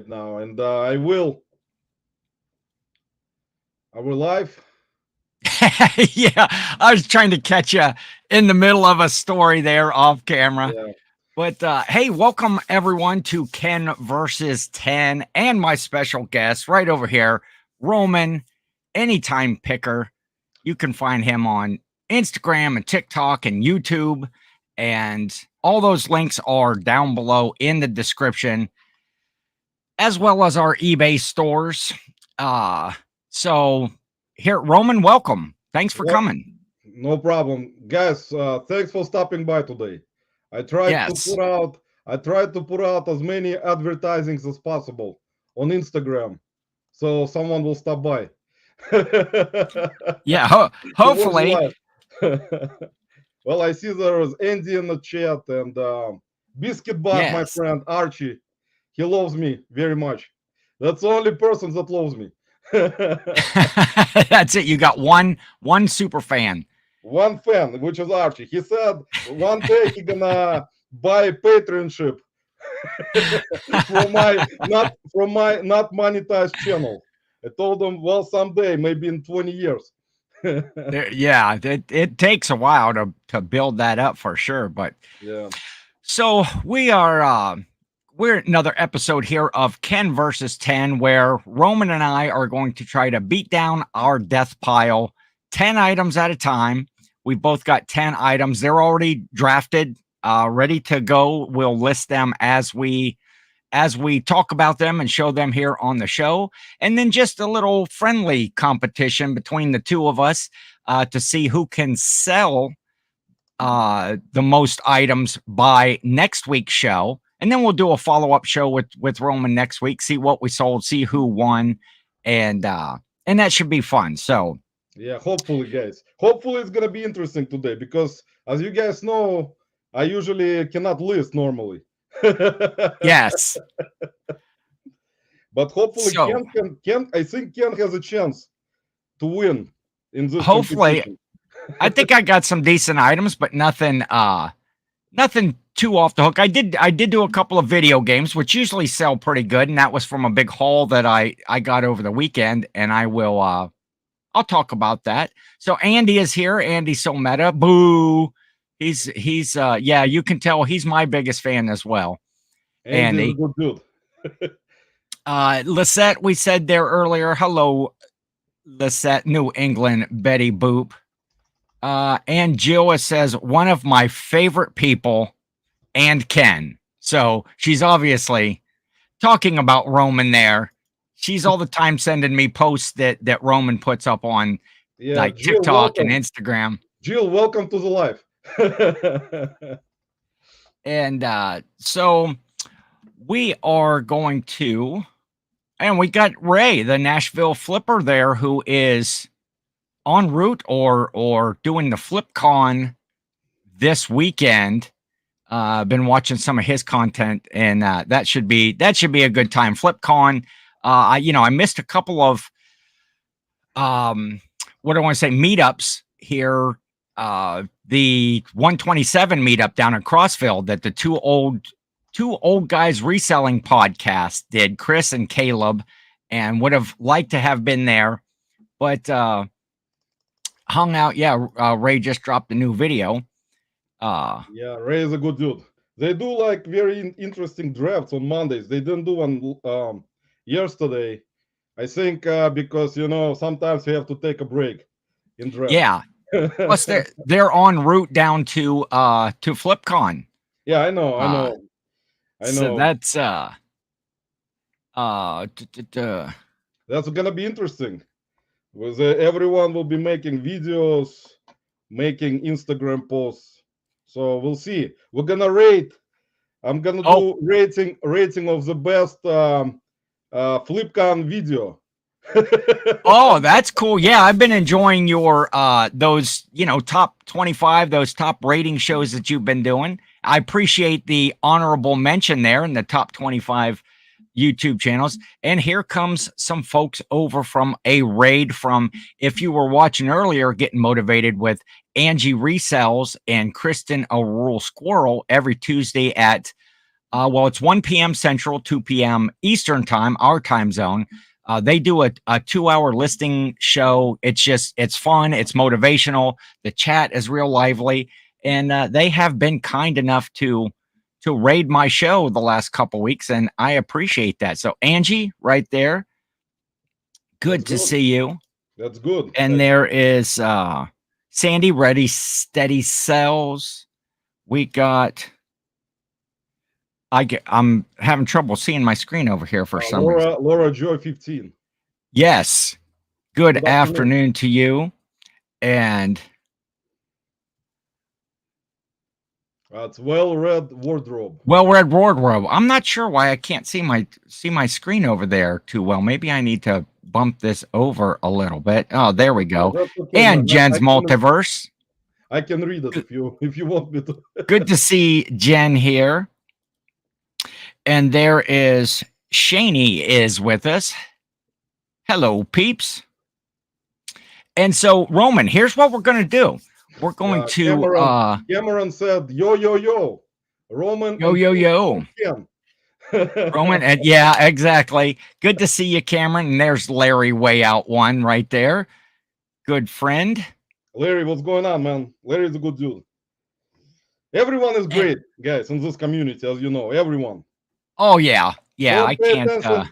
now, and I will live. Yeah, I was trying to catch you in the middle of a story there off camera. Yeah, But hey, welcome everyone to Ken versus 10 and my special guest right over here, Roman, anytime picker. You can find him on Instagram and TikTok and YouTube. And all those links are down below in the description, as well as our eBay stores. Uh, so here, Roman, welcome. Thanks for well, coming. no problem, guys. Thanks for stopping by today. I tried to Yes. put out I tried to put out as many advertisings as possible on Instagram, so someone will stop by to Yeah. watch Hopefully. live. Well, I see there is Andy in the chat and Biscuit Bug, my Yes. friend Archie. He loves me very much. That's the only person that loves me. That's it. You got one super fan. One fan, which is Archie. He said one day he gonna buy Patreonship from my not monetized channel. I told him, well, someday, maybe in 20 years. Yeah, it takes a while to build that up for sure. But Yeah, so we're another episode here of Ken versus 10, where Roman and I are going to try to beat down our death pile 10 items at a time. We both got 10 items. They're already drafted, ready to go. We'll list them as we talk about them and show them here on the show. And then just a little friendly competition between the two of us to see who can sell the most items by next week's show. And then we'll do a follow-up show with Roman next week, see what we sold, see who won, and that should be fun. So yeah. Hopefully, guys. Hopefully, it's gonna be interesting today because, as you guys know, I usually cannot list normally. yes. But hopefully, So Ken. I think Ken has a chance to win in this hopefully competition. I think I got some decent items, but nothing too off the hook. I did do a couple of video games, which usually sell pretty good, and that was from a big haul that I got over the weekend, and I'll talk about that. So Andy is here. Andy so meta. Boo. He's yeah, you can tell he's my biggest fan as well. Andy is a Andy. good dude. Lisette, we said there earlier. Hello, Lisette, New England, Betty Boop. And Jill says one of my favorite people and Ken. So she's obviously talking about Roman there. She's all the time sending me posts that Roman puts up on Yeah, like Jill, TikTok and welcome. Instagram. Jill, welcome to the life. And so we are going to, and we got Ray, the Nashville flipper there, who is en route or doing the FlipCon this weekend. Been watching some of his content, and that should be a good time. FlipCon, I missed a couple of what do I want to say meetups here. The 127 meetup down in Crossville that the two old guys reselling podcast did, Chris and Caleb, and would have liked to have been there, but hung out. Yeah, Ray just dropped a new video. Yeah, Ray is a good dude. They do like very interesting drafts on Mondays. They didn't do one yesterday. I think because sometimes you have to take a break in drafts. Yeah. Plus, they're en route down to FlipCon. Yeah, I know, I Uh, know, I so know. that's uh, d- d- d- That's gonna be interesting. With everyone will be making videos, making Instagram posts. So we'll see. We're gonna rate. I'm gonna oh do rating of the best FlipCon video. oh that's cool. Yeah, I've been enjoying your those top 25, those top rating shows that you've been doing. I appreciate the honorable mention there in the top 25 YouTube channels. And here comes some folks over from a raid from, if you were watching earlier, getting motivated with Angie Resells and Kristen, a rural squirrel, every Tuesday at Well, it's 1 p.m. Central, 2 p.m. Eastern time, our time zone. They do a 2-hour listing show. It's fun. It's motivational. The chat is real lively. And they have been kind enough to raid my show the last couple weeks, and I appreciate that. So Angie, right there, good to see you. That's good. And there is Sandy, Ready Steady Sells. We got. I'm having trouble seeing my screen over here for some reason. Laura Joy 15. Yes. Good afternoon to you. And it's well-read wardrobe. Well-read wardrobe. I'm not sure why I can't see my screen over there too well. Maybe I need to bump this over a little bit. Oh, there we go. Okay, and Jen's Multiverse. I can read it if you want me to. Good to see Jen here. And there is Shani is with us. Hello, peeps. And so, Roman, here's what we're going to do. We're going to... Cameron said, yo. Roman. Yo. Roman, yeah, exactly. Good to see you, Cameron. And there's Larry way out one right there. Good friend. Larry, what's going on, man? Larry's a good dude. Everyone is great, guys, in this community, as you know. Everyone. Oh, yeah. Yeah,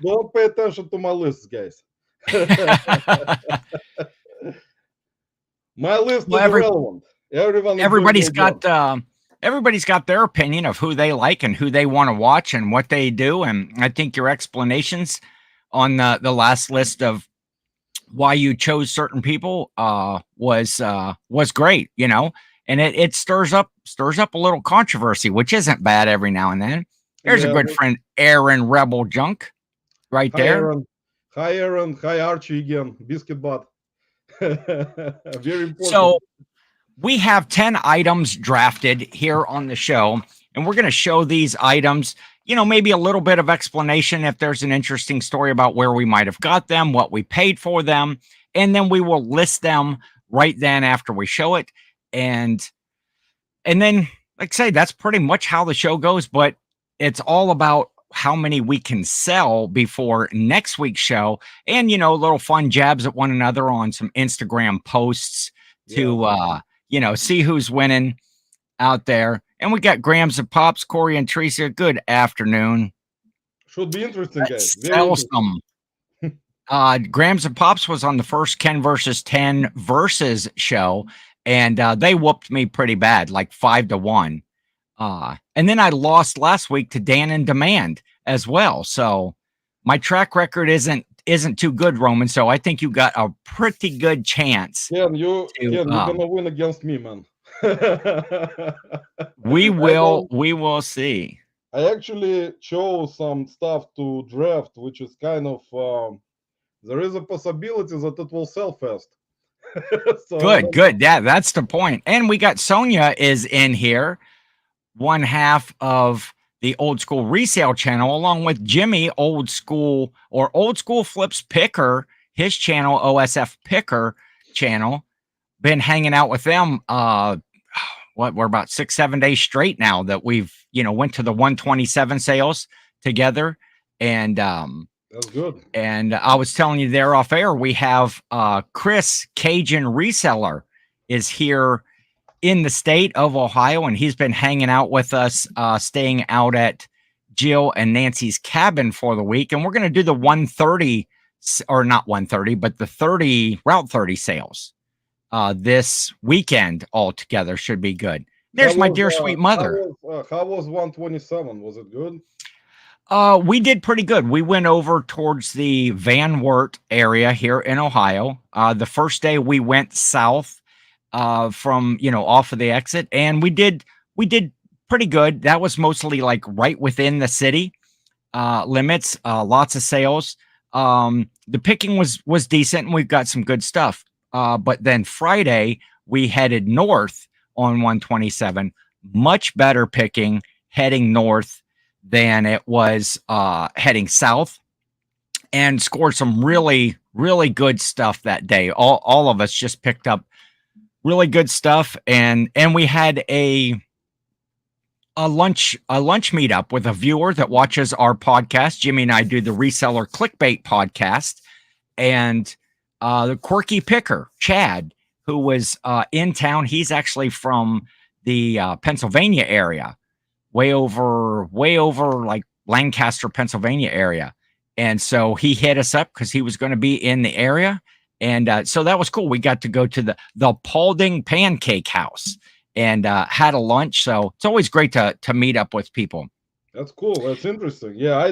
Don't pay attention to my lists, guys. My list is irrelevant. Everybody's got their opinion of who they like and who they want to watch and what they do. And I think your explanations on the last list of why you chose certain people was great, you know, and it stirs up a little controversy, which isn't bad every now and then. There's a good friend, Aaron Rebel Junk, right there. Hi, Aaron. Hi, Archie again. Biscuit Butt. Very important. So we have 10 items drafted here on the show, and we're going to show these items, you know, maybe a little bit of explanation if there's an interesting story about where we might have got them, what we paid for them, and then we will list them right then after we show it. And then, like I say, that's pretty much how the show goes, but it's all about how many we can sell before next week's show. And, you know, little fun jabs at one another on some Instagram posts to, you know, see who's winning out there. And we got Grams of Pops, Corey and Teresa. Good afternoon. Should be interesting, guys. Sell some. Grams of Pops was on the first Ken versus 10 versus show, and they whooped me pretty bad, like 5-1. And then I lost last week to Dan in Demand as well. So my track record isn't too good, Roman. So I think you got a pretty good chance. You're gonna win against me, man. we will see. I actually chose some stuff to draft, which is kind of there is a possibility that it will sell fast. So, good. Yeah, that's the point. And we got Sonia is in here, one half of the Old School Resale channel, along with Jimmy, Old School Flips Picker, his channel, OSF Picker channel. Been hanging out with them. We're about 6-7 days straight now that we've, you know, went to the 127 sales together. And that's good. And I was telling you there off air, we have Chris, Cajun Reseller, is here in the state of Ohio, and he's been hanging out with us, staying out at Jill and Nancy's cabin for the week. And we're going to do the 130, or not 130, but the Route 30 sales this weekend altogether. Should be good. There's my dear sweet mother. How was 127? Was it good? We did pretty good. We went over towards the Van Wert area here in Ohio. The first day we went south from, you know, off of the exit, and we did pretty good. That was mostly like right within the city limits. Lots of sales. The picking was decent, and we've got some good stuff. But then Friday we headed north on 127. Much better picking heading north than it was heading south, and scored some really, really good stuff that day. All of us just picked up really good stuff, and we had a a lunch meetup with a viewer that watches our podcast. Jimmy and I do the Reseller Clickbait podcast, and the Quirky Picker, Chad, who was in town. He's actually from the Pennsylvania area, way over like Lancaster, Pennsylvania area. And so he hit us up because he was going to be in the area. And so that was cool. We got to go to the Paulding Pancake House and had a lunch. So it's always great to meet up with people. That's cool. That's interesting. Yeah, I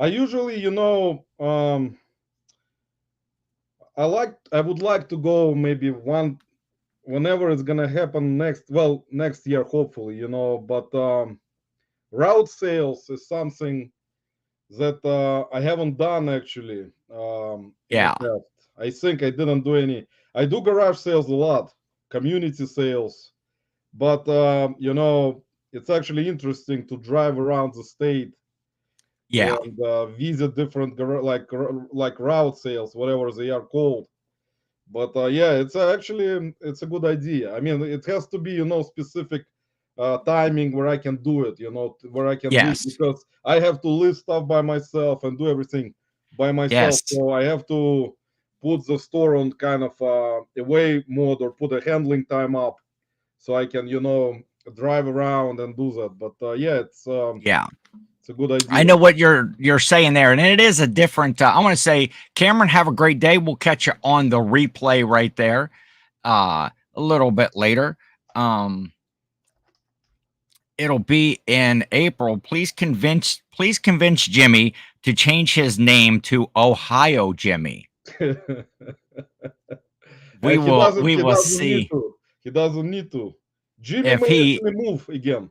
usually, I would like to go maybe whenever it's gonna happen next year, hopefully, but route sales is something that I haven't done actually. Yeah. I think I didn't do any. I do garage sales a lot, community sales, but it's actually interesting to drive around the state. Yeah. And visit different like route sales, whatever they are called. But yeah, it's a good idea. I mean, it has to be specific timing where I can do it. Where I can Yes. do it, because I have to list stuff by myself and do everything by myself. Yes. So I have to put the store on kind of away mode or put a handling time up, so I can drive around and do that. But yeah, it's a good idea. I know what you're saying there, and it is a different. I want to say, Cameron, have a great day. We'll catch you on the replay right there, a little bit later. It'll be in April. Please convince Jimmy to change his name to Ohio Jimmy. We will see. He doesn't need to. Jimmy if may he actually move again.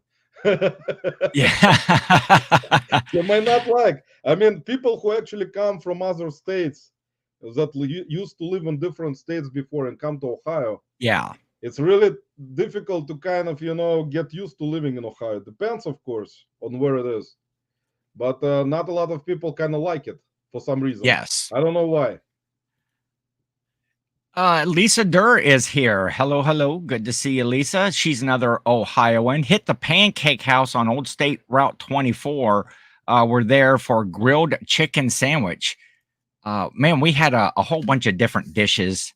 Yeah. You might not like. I mean, people who actually come from other states that used to live in different states before and come to Ohio. Yeah. It's really difficult to kind of, get used to living in Ohio. It depends, of course, on where it is. But not a lot of people kind of like it for some reason. Yes. I don't know why. Lisa Durr is here. Hello. Good to see you, Lisa. She's another Ohioan. Hit the Pancake House on Old State Route 24. We're there for grilled chicken sandwich. Man, we had a whole bunch of different dishes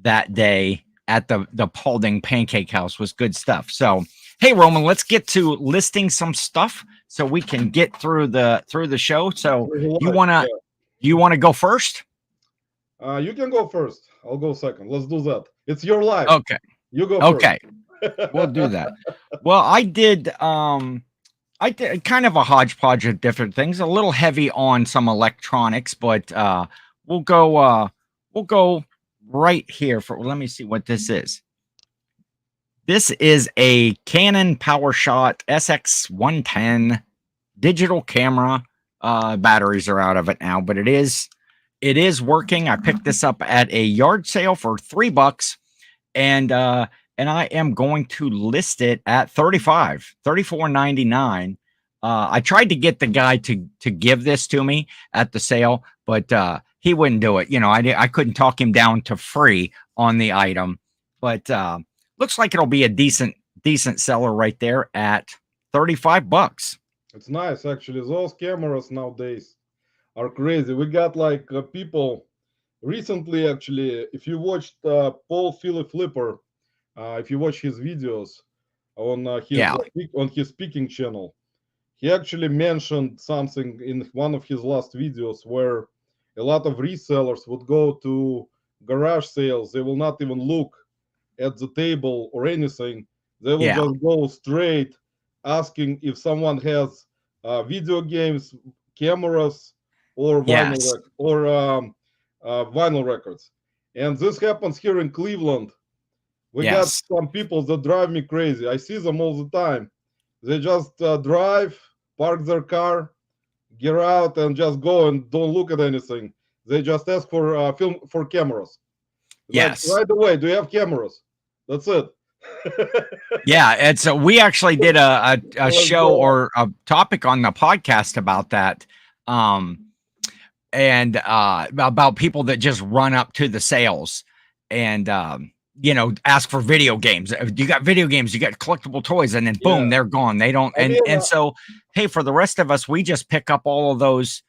that day at the Paulding Pancake House. Was good stuff. So, hey, Roman, let's get to listing some stuff so we can get through the show. So you wanna go first? You can go first. I'll go second. Let's do that. It's your life. Okay. You go okay. first. We'll do that. Well, I did kind of a hodgepodge of different things, a little heavy on some electronics, but we'll go right here for, let me see what this is. This is a Canon PowerShot SX110 digital camera. Batteries are out of it now, but it is working. I picked this up at a yard sale for $3, and I am going to list it at $34.99. I tried to get the guy to give this to me at the sale, but he wouldn't do it. I couldn't talk him down to free on the item, but looks like it'll be a decent seller right there at $35. It's nice, actually. Those cameras nowadays are crazy. We got like people recently, actually, if you watched Paul Philip Flipper, if you watch his videos on his speaking channel, he actually mentioned something in one of his last videos where a lot of resellers would go to garage sales. They will not even look at the table or anything. They will just go straight asking if someone has video games, cameras, or vinyl vinyl records. And this happens here in Cleveland. We got some people that drive me crazy. I see them all the time. They just drive, park their car, get out, and just go and don't look at anything. They just ask for film for cameras. Yes. Like, right away, do you have cameras? That's it. Yeah, and so we actually did a show or a topic on the podcast about that, and about people that just run up to the sales, and ask for video games. You got video games, you got collectible toys, and then boom, they're gone. They don't. And so, hey, for the rest of us, we just pick up all of those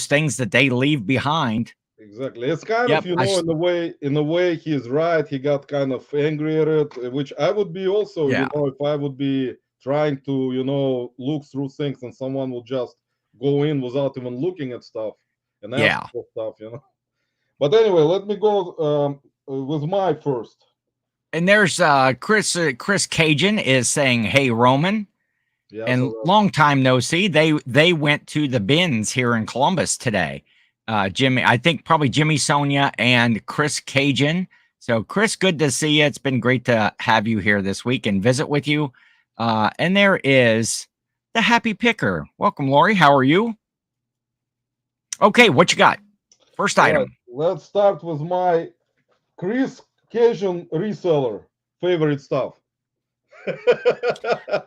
things that they leave behind. Exactly. It's kind of, in a way, he's right. He got kind of angry at it, which I would be also, if I would be trying to, look through things and someone will just go in without even looking at stuff and ask for stuff. But anyway, let me go with my first. And there's Chris Cajun is saying, "Hey, Roman." Yeah, and long time no see. They went to the bins here in Columbus today. Jimmy, I think probably Jimmy Sonia and Chris Cajun. So Chris, good to see you. It's been great to have you here this week and visit with you. And there is the Happy Picker. Welcome, Lori. How are you? Okay, what you got? First item. Right, let's start with my Chris Cajun reseller favorite stuff.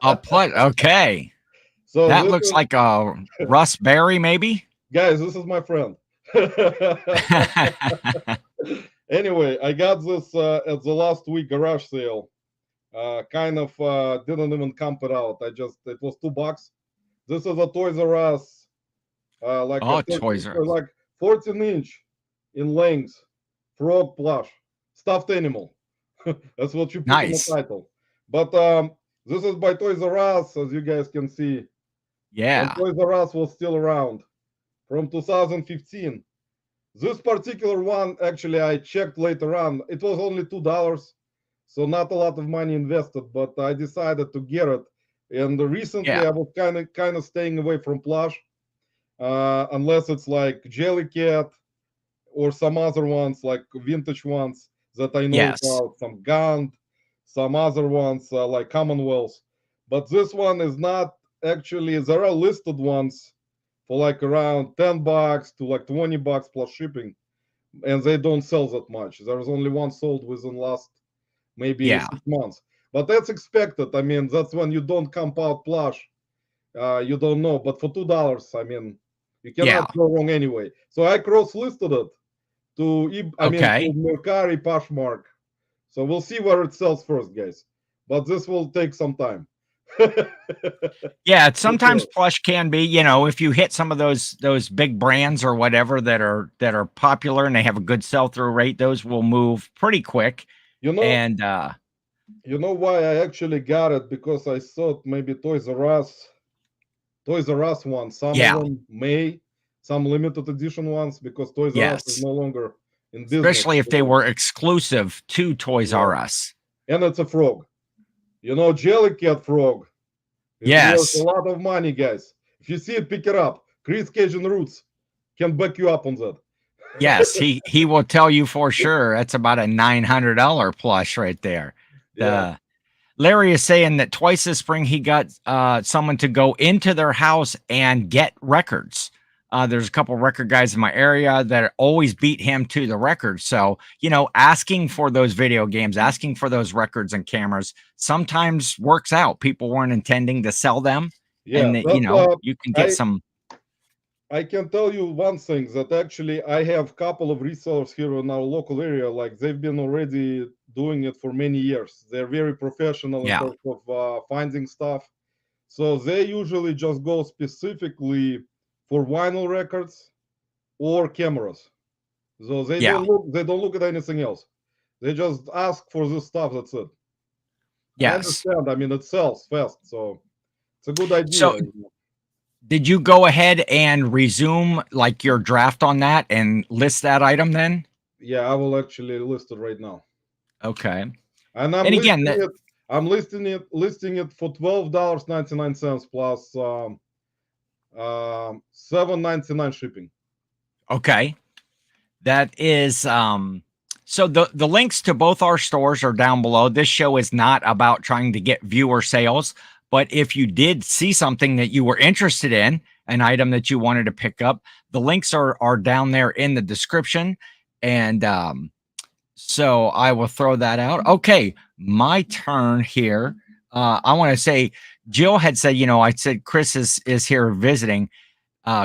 Okay. So that looks like a Russ Berry, maybe. Guys, this is my friend. Anyway, I got this at the last week garage sale. Kind of didn't even camp it out. It was $2. This is a Toys R Us. Toys R Us. Like 14-inch in length frog plush stuffed animal. That's what you put in the title. But this is by Toys R Us, as you guys can see. Yeah. And Toys R Us was still around from 2015. This particular one, actually, I checked later on. It was only $2, so not a lot of money invested. But I decided to get it. And recently, I was kind of staying away from plush, unless it's like Jellycat or some other ones, like vintage ones that I know about, some Gund, some other ones like Commonwealth. But this one is not actually. There are listed ones for like around $10 to like $20 plus shipping, and they don't sell that much. There's only one sold within last maybe 6 months. But that's expected. I mean, that's when you don't camp out plush. You don't know. But for $2, I mean, you cannot go wrong anyway. So I cross-listed it to to Mercari Poshmark. So we'll see where it sells first, guys. But this will take some time. Yeah, sometimes plush can be, if you hit some of those big brands or whatever that are popular and they have a good sell-through rate, those will move pretty quick. And you know why I actually got it? Because I thought maybe Toys R Us ones, some of them some limited edition ones, because Toys R Us is no longer in business. Especially if they were exclusive to Toys R Us. And it's a frog. Jellycat frog. It's a lot of money, guys. If you see it, pick it up. Chris Cajun Roots can back you up on that. Yes, he will tell you for sure. That's about a $900 plush right there. Yeah. Larry is saying that twice this spring he got someone to go into their house and get records. There's a couple record guys in my area that always beat him to the record. So, asking for those video games, asking for those records and cameras sometimes works out. People weren't intending to sell them. Yeah, and you can get some. I can tell you one thing, that actually I have a couple of resellers here in our local area. Like, they've been already doing it for many years. They're very professional in terms of finding stuff. So they usually just go specifically for vinyl records or cameras. So they don't look at anything else. They just ask for this stuff. That's it. Yes. I understand. I mean, it sells fast, so it's a good idea. So, did you go ahead and resume like your draft on that and list that item then? Yeah, I will actually list it right now. Okay. And I'm listing it for $12.99 plus $7.99 shipping. Okay. That is so the links to both our stores are down below. This show is not about trying to get viewer sales, but if you did see something that you were interested in, an item that you wanted to pick up, the links are down there in the description. And so I will throw that out. Okay, my turn here. I want to say Jill had said, I said Chris is here visiting.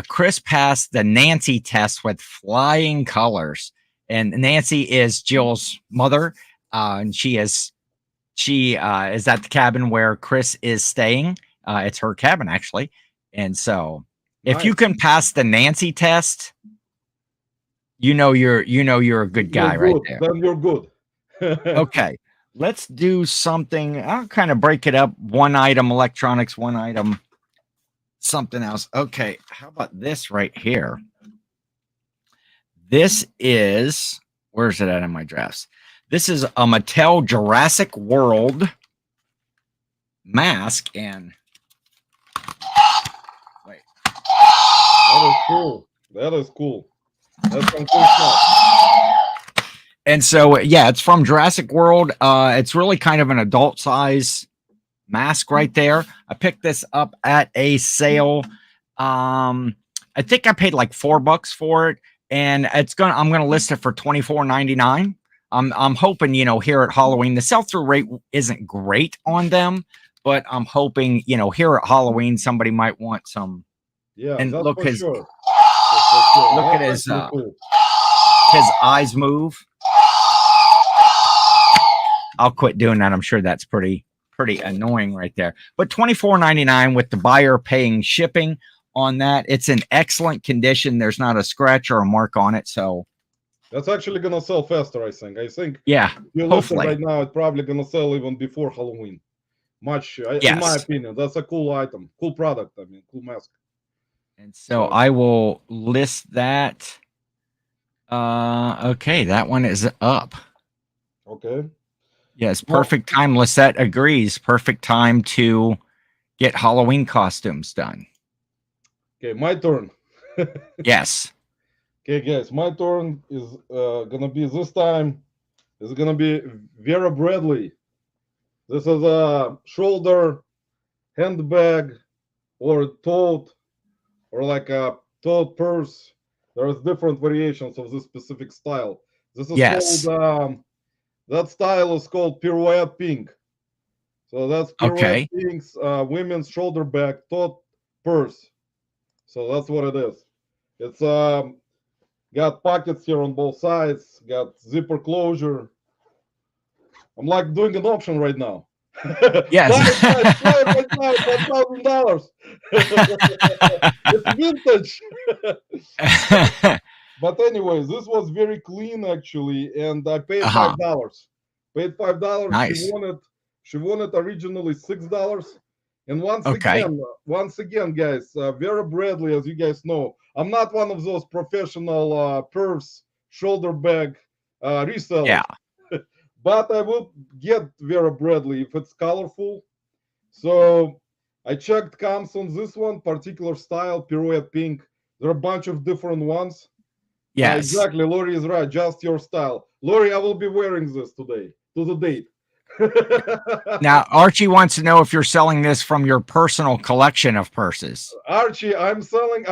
Chris passed the Nancy test with flying colors. And Nancy is Jill's mother. and she is at the cabin where Chris is staying. It's her cabin actually, and so if you can pass the Nancy test, you're a good guy right there. Then you're good. Okay, let's do something. I'll kind of break it up. One item electronics, one item something else. Okay, how about this right here? This is, where's it at in my drafts? This is a Mattel Jurassic World mask, and wait. That is cool. That is cool. That's some cool stuff. And so, yeah, it's from Jurassic World. It's really kind of an adult size mask right there. I picked this up at a sale. I think I paid like $4 for it, and I'm gonna list it for $24.99. I'm hoping, here at Halloween, the sell-through rate isn't great on them, but I'm hoping, here at Halloween, somebody might want some. Yeah, and that's look for his, sure. Look at his eyes move. I'll quit doing that. I'm sure that's pretty annoying right there. But $24.99 with the buyer paying shipping on that. It's in excellent condition. There's not a scratch or a mark on it, so. That's actually gonna sell faster, I think. Yeah, hopefully. Right now, it's probably gonna sell even before Halloween. Yes. In my opinion, that's a cool item, cool product. I mean, cool mask. And so I will list that. Okay, that one is up. Okay. Yes, perfect time. Lisette agrees. Perfect time to get Halloween costumes done. Okay, my turn. Yes. Okay, guys, my turn is gonna be this time. It's gonna be Vera Bradley. This is a shoulder handbag or tote or like a tote purse. There's different variations of this specific style. This is called that style is called Pirouette Pink. So that's Pirouette Pink's women's shoulder bag tote purse. So that's what it is. It's got pockets here on both sides, got zipper closure. I'm like doing an auction right now. Yes. $1,000. It's vintage. But anyways, this was very clean actually, and I paid $5. Paid $5. Nice. She wanted originally $6. And once again, guys, Vera Bradley, as you guys know, I'm not one of those professional purse shoulder bag resellers. Yeah. But I will get Vera Bradley if it's colorful. So I checked comps on this one particular style, Pirouette Pink. There are a bunch of different ones. Yes. Exactly. Lori is right. Just your style. Lori, I will be wearing this today to the date. Now, Archie wants to know if you're selling this from your personal collection of purses. Archie, I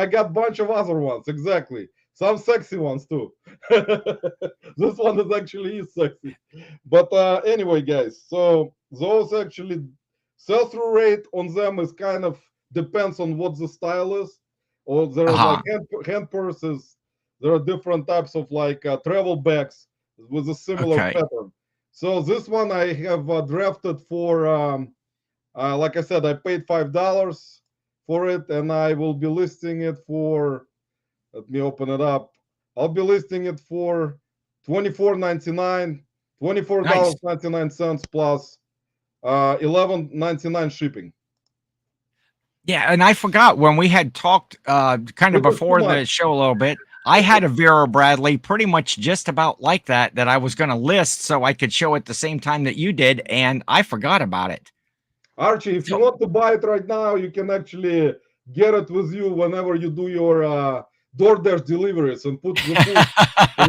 got a bunch of other ones. Exactly. Some sexy ones too. This one is actually sexy. But anyway, guys, so those actually sell-through rate on them is kind of depends on what the style is. Or there are like hand purses. There are different types of like travel bags with a similar pattern. So this one I have drafted for, like I said, I paid $5 for it, and I will be listing it for, let me open it up. I'll be listing it for $24.99, $24.99 plus $11.99 shipping. Yeah, and I forgot when we had talked kind of before the show a little bit. I had a Vera Bradley pretty much just about like that I was going to list so I could show at the same time that you did, and I forgot about it. Archie, if you want to buy it right now, you can actually get it with you whenever you do your DoorDash deliveries and put the food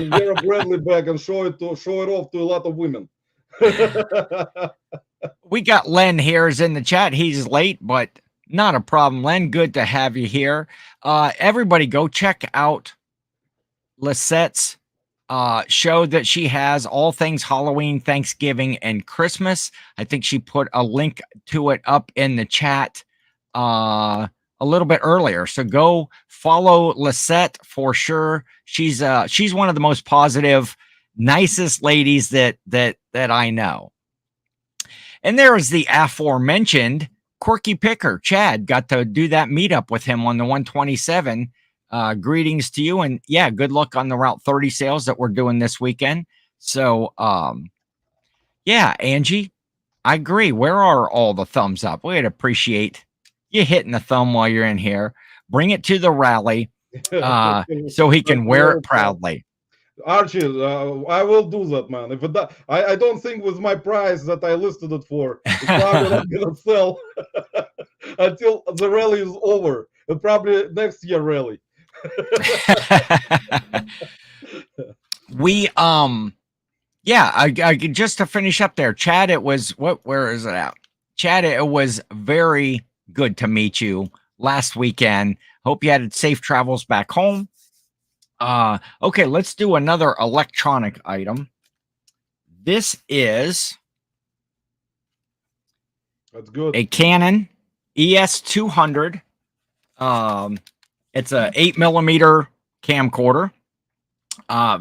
in Vera Bradley bag and show it off to a lot of women. We got Len here is in the chat. He's late, but not a problem. Len, good to have you here. Everybody go check out Lisette's show that she has, all things Halloween, Thanksgiving, and Christmas. I think she put a link to it up in the chat a little bit earlier. So go follow Lisette for sure. She's one of the most positive, nicest ladies that I know. And there is the aforementioned Quirky Picker. Chad got to do that meetup with him on the 127. Greetings to you, and yeah, good luck on the Route 30 sales that we're doing this weekend. So yeah, Angie, I agree. Where are all the thumbs up? We'd appreciate you hitting the thumb while you're in here. Bring it to the rally so he can wear it proudly. Archie, I will do that, man. If I don't think with my price that I listed it for, it's probably not gonna sell until the rally is over. And probably next year rally. We yeah, I just to finish up there, Chad, it was where is it at? Chad, it was very good to meet you last weekend. Hope you had safe travels back home. Okay, let's do another electronic item. This is that's good. A Canon ES200. It's a 8mm camcorder.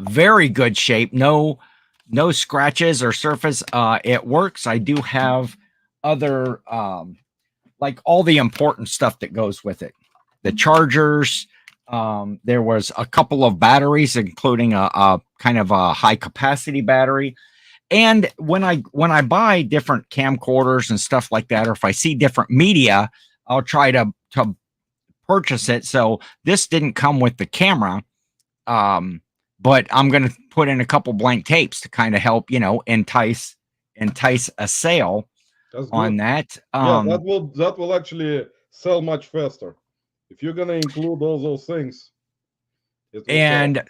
Very good shape. No scratches or surface. It works. I do have other like all the important stuff that goes with it. The chargers. There was a couple of batteries, including a kind of a high capacity battery. And when I buy different camcorders and stuff like that, or if I see different media, I'll try to purchase it. So this didn't come with the camera, but I'm going to put in a couple blank tapes to kind of help, entice a sale on that. Yeah, that will actually sell much faster if you're going to include all those things. And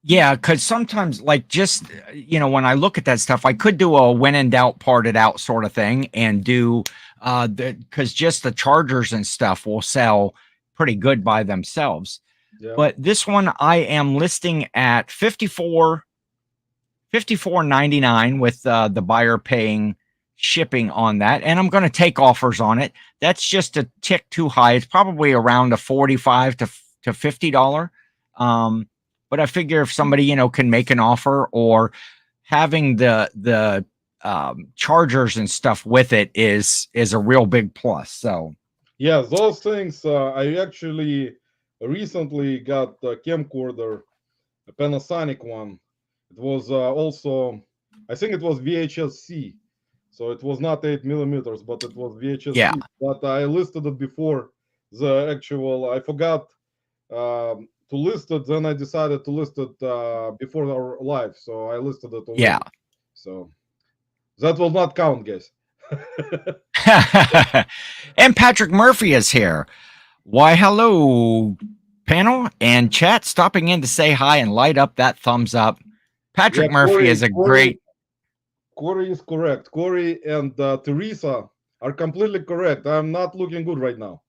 yeah, because sometimes, like, just when I look at that stuff, I could do a when in doubt, parted out sort of thing, and do because just the chargers and stuff will sell pretty good by themselves. Yeah. But this one I am listing at $54.99 with the buyer paying shipping on that, and I'm going to take offers on it. That's just a tick too high. It's probably around a $45 to $50. But I figure if somebody can make an offer, or having the chargers and stuff with it is a real big plus. So yeah, those things. I actually recently got a camcorder, a Panasonic one. It was also, I think it was VHS-C. So it was not 8mm, but it was VHS-C. Yeah. But I listed it before the actual, I forgot to list it. Then I decided to list it before our live. So I listed it already. Yeah. So that will not count, guys. And Patrick Murphy is here. Why, hello, panel and chat, stopping in to say hi and light up that thumbs up. Patrick Murphy is a great... Corey is correct. Corey and Teresa are completely correct. I'm not looking good right now.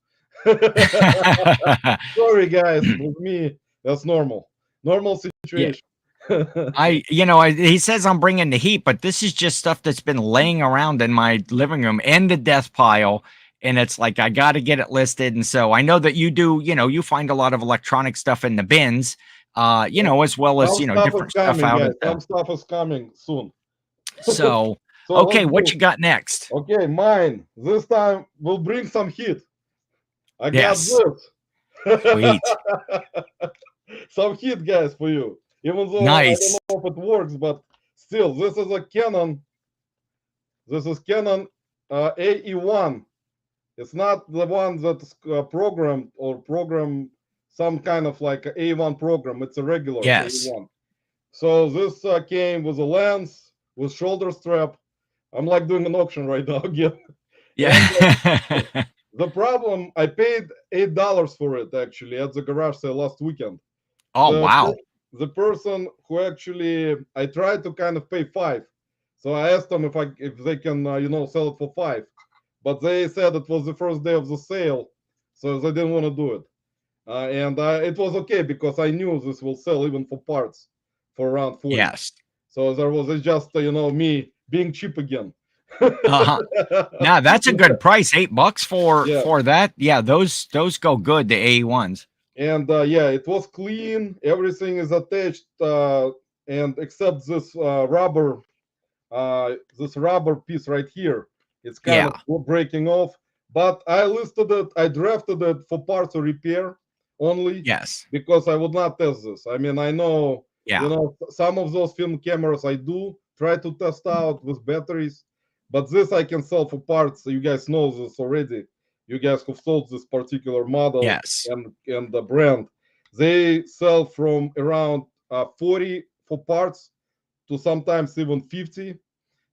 Sorry, guys. With me, that's normal. Normal situation. Yeah. He says I'm bringing the heat, but this is just stuff that's been laying around in my living room and the death pile. And it's like, I got to get it listed. And so I know that you do, you find a lot of electronic stuff in the bins, as well as, different stuff out. Some stuff is coming soon. So okay, what you got next? Okay, mine. This time we'll bring some heat. I got this. Sweet. Some heat, guys, for you. Even though nice. I don't know if it works, but still, this is a Canon. This is Canon AE1. It's not the one that's programmed some kind of like a A1 program. It's a regular A1. So this came with a lens, with shoulder strap. I'm like doing an auction right now again. Yeah. And, the problem, I paid $8 for it actually at the garage sale last weekend. Oh, wow. The person who actually, I tried to kind of pay $5. So I asked them if they can, sell it for $5. But they said it was the first day of the sale, so they didn't want to do it. And it was okay because I knew this will sell even for parts for around $40. Yes. So there was just, me being cheap again. Now that's a good price. $8 for that. Yeah, those go good, the AE1s. And it was clean. Everything is attached. and except this rubber piece right here, it's kind Yeah. of breaking off. But I listed it, I drafted it for parts of repair only Yes. because I would not test this. I mean, I know, Yeah. some of those film cameras I do try to test out with batteries, but this I can sell for parts. You guys know this already. You guys who've sold this particular model Yes. and the brand, they sell from around 40 for parts to sometimes even 50.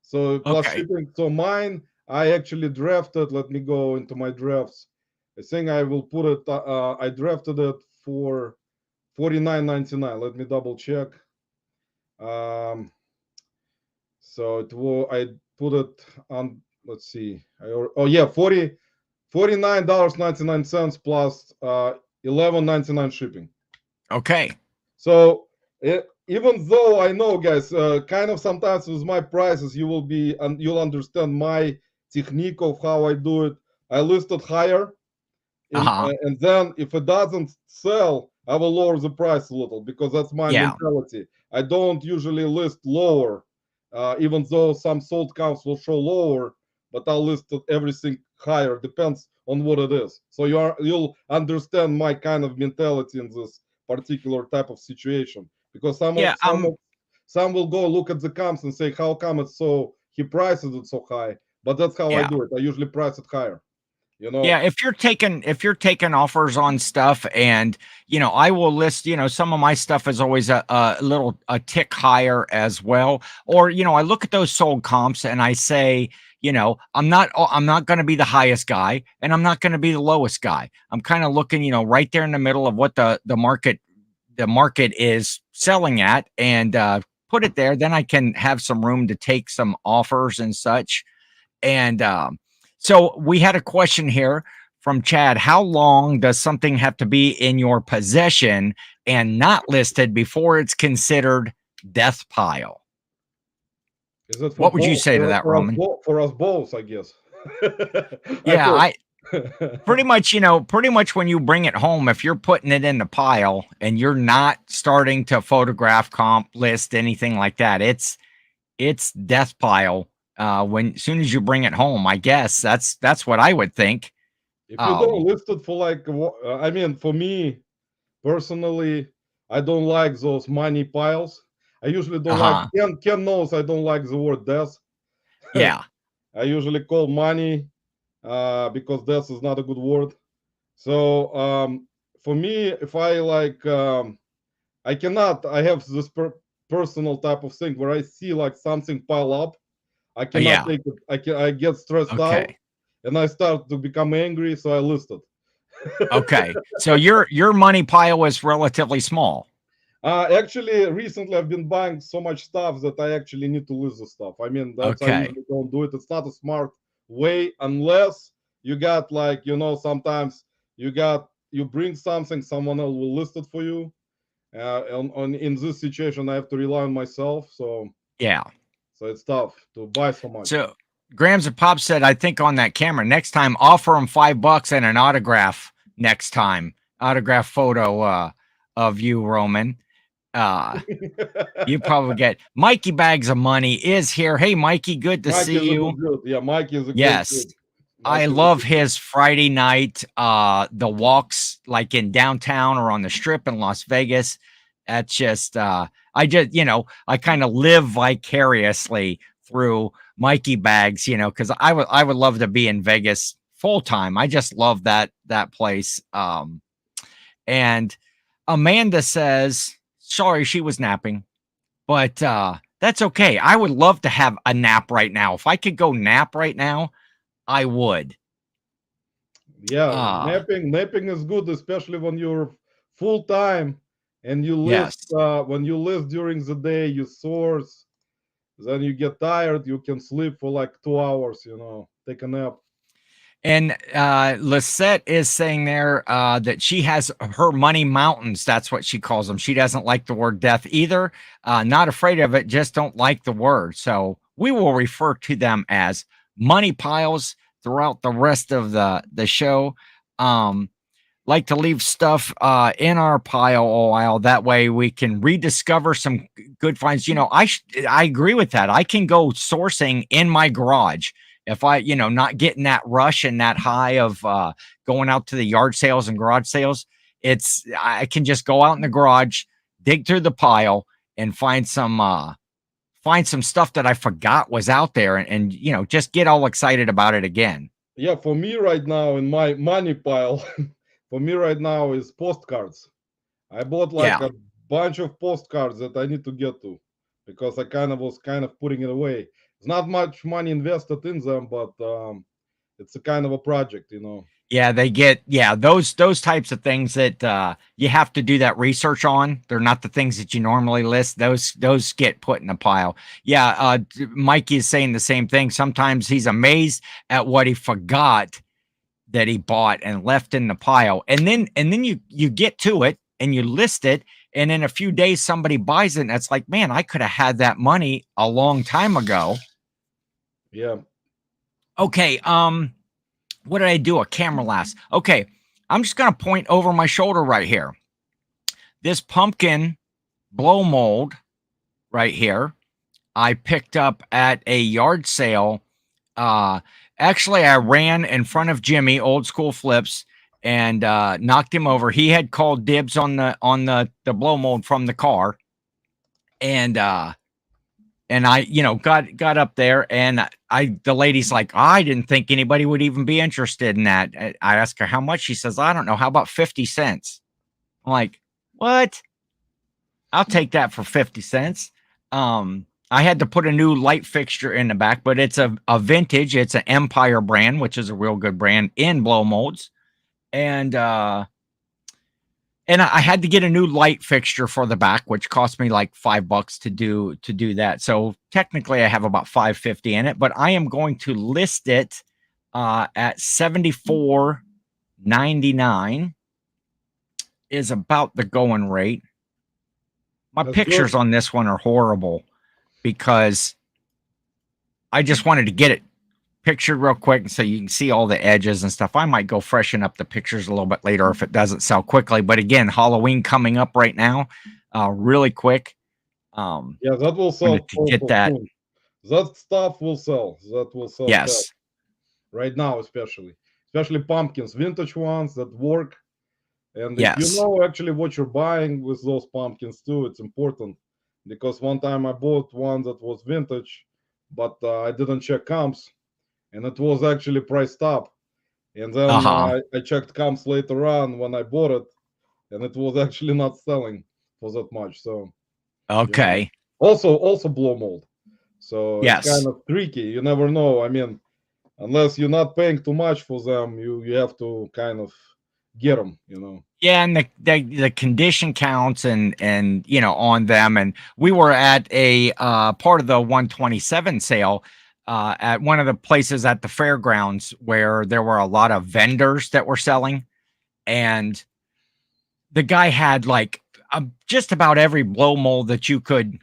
So plus Okay. shipping. So mine, I actually drafted. Let me go into my drafts. I think I will put it. I drafted it for 49.99. Let me double check. Um, so it will. I put it on. Let's see. Oh yeah, 49.99 plus 11.99 shipping. Okay. So even though I know, guys, kind of sometimes with my prices, you'll understand my technique of how I do it. I list it higher, Uh-huh. and then if it doesn't sell, I will lower the price a little because that's my Yeah. mentality. I don't usually list lower, even though some sold counts will show lower, but I'll list everything higher. Depends on what it is. So you'll understand my kind of mentality in this particular type of situation because Yeah. some will go look at the comps and say how come it's so he prices it so high, but that's how I Yeah. do it. I usually price it higher. Yeah, if you're taking offers on stuff, and I will list, some of my stuff is always a tick higher as well. Or, I look at those sold comps and I say, I'm not going to be the highest guy and I'm not going to be the lowest guy. I'm kind of looking, right there in the middle of what the market is selling at, and put it there. Then I can have some room to take some offers and such. And so we had a question here from Chad. How long does something have to be in your possession and not listed before it's considered death pile? Is it for What would you both? say to that, Roman? For us both, I guess. I Yeah, hope. I pretty much when you bring it home, if you're putting it in the pile and you're not starting to photograph, comp, list, anything like that, it's death pile. When as soon as you bring it home, I guess that's what I would think. If you don't Um, list it for like, I mean, for me personally, I don't like those money piles. I usually don't like. uh-huh. Ken knows I don't like the word death. Yeah. I usually call money because death is not a good word. So for me, if I like, I cannot. I have this personal type of thing where I see like something pile up. I cannot Yeah. take it. I get stressed out, Okay. and I start to become angry. So I list it. Okay. So your money pile is relatively small. Actually, recently I've been buying so much stuff that I actually need to list the stuff. I mean, that's I Okay. usually don't do it. It's not a smart way unless you got like sometimes you bring something, someone else will list it for you. In this situation, I have to rely on myself. Yeah. So it's tough to buy so much. So Grams of Pop said, I think on that camera, next time offer him $5 and an autograph next time. Autograph photo of you, Roman. You probably get Mikey Bags of Money is here. Hey Mikey, good to Mike see is a you. good dude. Yeah, Mike is a great Yes. dude. I Mike is a love good dude. his Friday night the walks like in downtown or on the strip in Las Vegas. That's just I kind of live vicariously through Mikey Bags, because I would love to be in Vegas full time. I just love that place. And Amanda says, sorry, she was napping, but that's okay. I would love to have a nap right now. If I could go nap right now, I would. Yeah, Ah, napping is good, especially when you're full time and you yes. list when you list during the day, you source, then you get tired, you can sleep for like 2 hours, take a nap. And Lisette is saying there that she has her money mountains. That's what she calls them. She doesn't like the word death either. Not afraid of it, just don't like the word. So we will refer to them as money piles throughout the rest of the show. Um, like to leave stuff in our pile a while. That way we can rediscover some good finds. You know, I agree with that. I can go sourcing in my garage if I, you know, not getting that rush and that high of going out to the yard sales and garage sales. I can just go out in the garage, dig through the pile, and find some stuff that I forgot was out there, and you know, just get all excited about it again. Yeah, for me right now in my money pile, for me right now is postcards. I bought like Yeah. a bunch of postcards that I need to get to because I was kind of putting it away. It's not much money invested in them, but it's a kind of a project, you know. Yeah, they get those types of things that you have to do that research on. They're not the things that you normally list. Those get put in a pile. Yeah, Mikey is saying the same thing. Sometimes he's amazed at what he forgot that he bought and left in the pile. And then you get to it and you list it, and in a few days somebody buys it and it's like, man, I could have had that money a long time ago. Yeah. Okay, what did I do? A camera last. Okay, I'm just going to point over my shoulder right here. This pumpkin blow mold right here, I picked up at a yard sale. Actually, I ran in front of Jimmy, Old School Flips, and knocked him over. He had called dibs on the blow mold from the car, and I, you know, got up there, and the lady's like, I didn't think anybody would even be interested in that. I asked her how much. She says, I don't know. How about 50 cents? I'm like, what? I'll take that for 50 cents. I had to put a new light fixture in the back, but it's a vintage. It's an Empire brand, which is a real good brand in blow molds. And I had to get a new light fixture for the back, which cost me like $5 to do that. So technically, I have about $5.50 in it, but I am going to list it at $74.99 is about the going rate. My pictures on this one are horrible because I just wanted to get it pictured real quick so you can see all the edges and stuff. I might go freshen up the pictures a little bit later if it doesn't sell quickly. But again, Halloween coming up right now, really quick. Yeah, that will sell. To get that. That stuff will sell. That will sell. Yes. Fast. Right now, especially pumpkins, vintage ones that work. And if you know actually what you're buying with those pumpkins too, it's important. Because one time I bought one that was vintage, but I didn't check comps, and it was actually priced up. And then I checked comps later on when I bought it, and it was actually not selling for that much. So okay. You know. Also blow mold. So it's kind of tricky. You never know. I mean, unless you're not paying too much for them, you have to kind of get them, you know. Yeah, and the condition counts and you know on them. And we were at a part of the 127 sale at one of the places at the fairgrounds where there were a lot of vendors that were selling, and the guy had like just about every blow mold that you could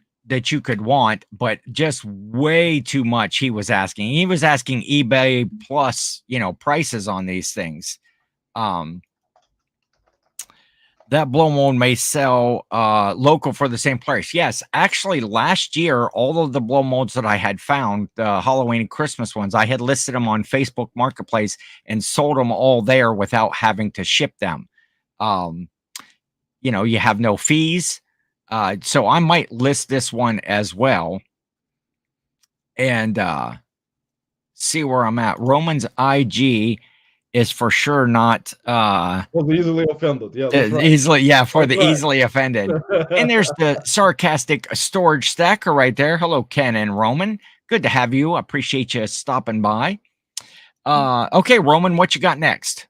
want, but just way too much. He was asking eBay plus, you know, prices on these things. That blow mold may sell local for the same price. Yes, actually, last year, all of the blow molds that I had found, the Halloween and Christmas ones, I had listed them on Facebook Marketplace and sold them all there without having to ship them. You know, you have no fees. So I might list this one as well and see where I'm at. Roman's IG is for sure not for the easily offended. Yeah, that's right. Easily offended. And there's the sarcastic storage stacker right there. Hello, Ken and Roman. Good to have you. Appreciate you stopping by. Okay, Roman, what you got next?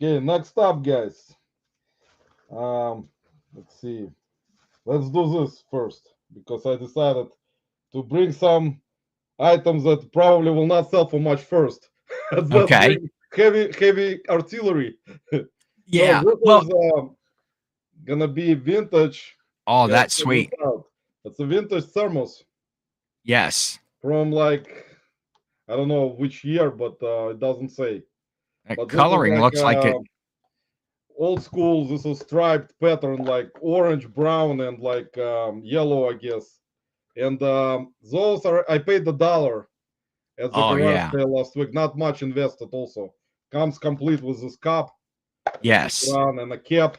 Okay, next up, guys. Let's see. Let's do this first because I decided to bring some items that probably will not sell for much first. Okay. Heavy artillery. Yeah. So this is gonna be vintage. Oh, that's sweet. It's a vintage thermos. Yes. From like, I don't know which year, but it doesn't say. That coloring looks like it. old school. This is striped pattern, like orange, brown, and like yellow, I guess. And those are, I paid $1 at the Oh garage yeah. sale last week. Not much invested. Also comes complete with this cup Yes. and a cap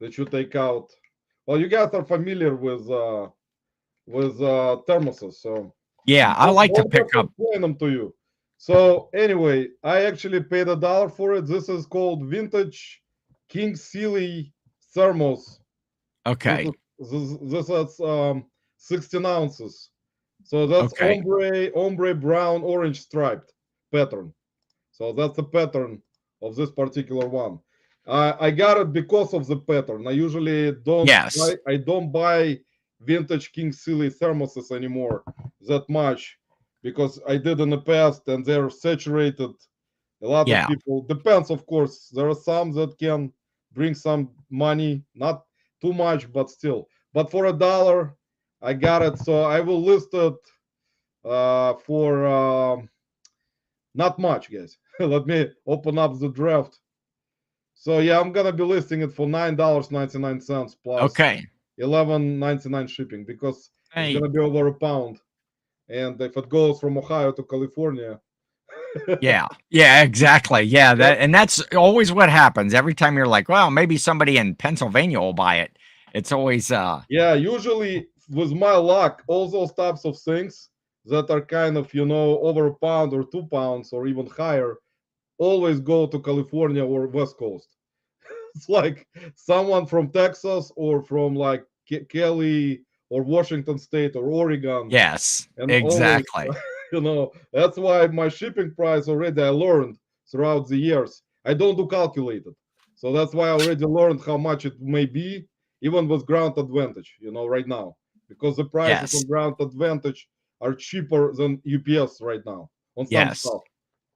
that you take out. Well, you guys are familiar with thermoses, so Yeah, I like to don't have pick to up. explain them to you. So anyway, I actually paid $1 for it. This is called vintage King Sealy thermos. Okay. This is 16 ounces. So that's Okay. ombre brown orange striped pattern. So that's the pattern of this particular one. I got it because of the pattern. I usually don't Yes. buy, I don't buy vintage King Sealy thermoses anymore that much because I did in the past and they're saturated. A lot Yeah. of people, depends, of course. There are some that can bring some money, not too much, but still. But for $1, I got it. So I will list it for not much, guys. Let me open up the draft. So yeah, I'm gonna be listing it for $9.99 plus Okay. $11.99 shipping because it's Hey. gonna be over a pound. And if it goes from Ohio to California, Yeah. Yeah, exactly. Yeah, that's always what happens. Every time you're like, well, maybe somebody in Pennsylvania will buy it. It's always yeah, usually with my luck, all those types of things that are kind of over a pound or 2 pounds or even higher always go to California or West Coast. It's like someone from Texas or from like Kelly or Washington State or Oregon. yes, And always, exactly. that's why my shipping price already I learned throughout the years. I don't do calculated. So that's why I already learned how much it may be, even with Ground Advantage, right now. Because the prices Yes. on Ground Advantage are cheaper than UPS right now on some Yes. stuff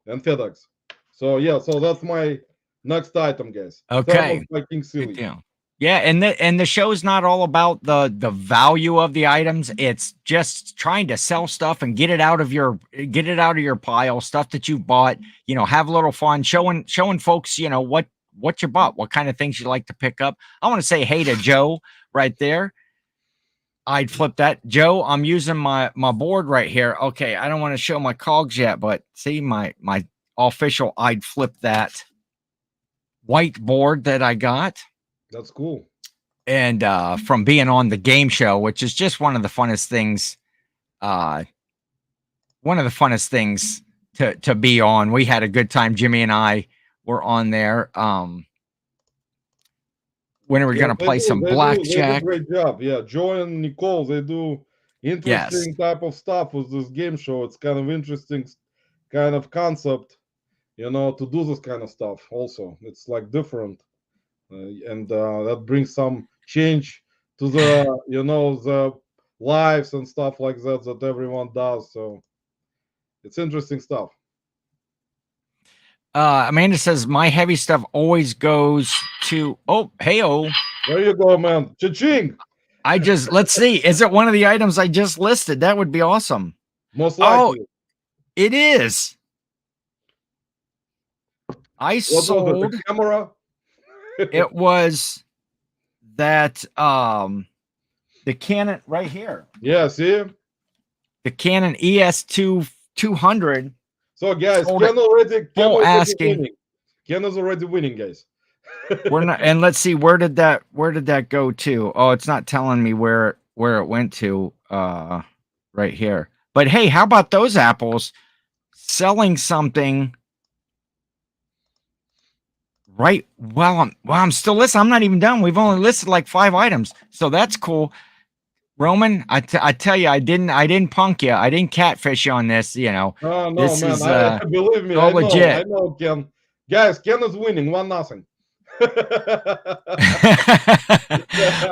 and FedEx. So yeah, so that's my next item, guys. Okay. Thermos by King Good Sealy. deal. Yeah, and the show's not all about the value of the items. It's just trying to sell stuff and get it out of your pile, stuff that you bought. Have a little fun, showing folks, what you bought, what kind of things you like to pick up. I want to say hey to Joe right there. I'd flip that. Joe, I'm using my board right here. Okay, I don't want to show my cogs yet, but see my official I'd flip that whiteboard that I got. That's cool. And from being on the game show, which is just one of the funnest things to be on. We had a good time. Jimmy and I were on there. When are we going to play some blackjack? They do great job. Yeah, Joe and Nicole, they do interesting type of stuff with this game show. It's kind of interesting kind of concept, to do this kind of stuff also. It's like different. And that brings some change to the the lives and stuff like that everyone does. So it's interesting stuff. Amanda says my heavy stuff always goes to hey-o. There you go, man. Cha-ching. Let's see, is it one of the items I just listed? That would be awesome. Most likely. It is. I sold the camera. It was that the Canon right here. Yeah, see? The Canon ES200. So guys, Ken already asking. Ken is already winning, guys. We're not, and let's see, where did that go to? Oh, it's not telling me where it went to right here. But hey, how about those apples selling something right? Well, I'm still listening. I'm not even done. We've only listed like 5 items, so that's cool. Roman, I tell you, I didn't punk you. I didn't catfish you on this. No, this man. Is, believe me, all legit. I know, Ken. Guys, Ken is winning 1-0.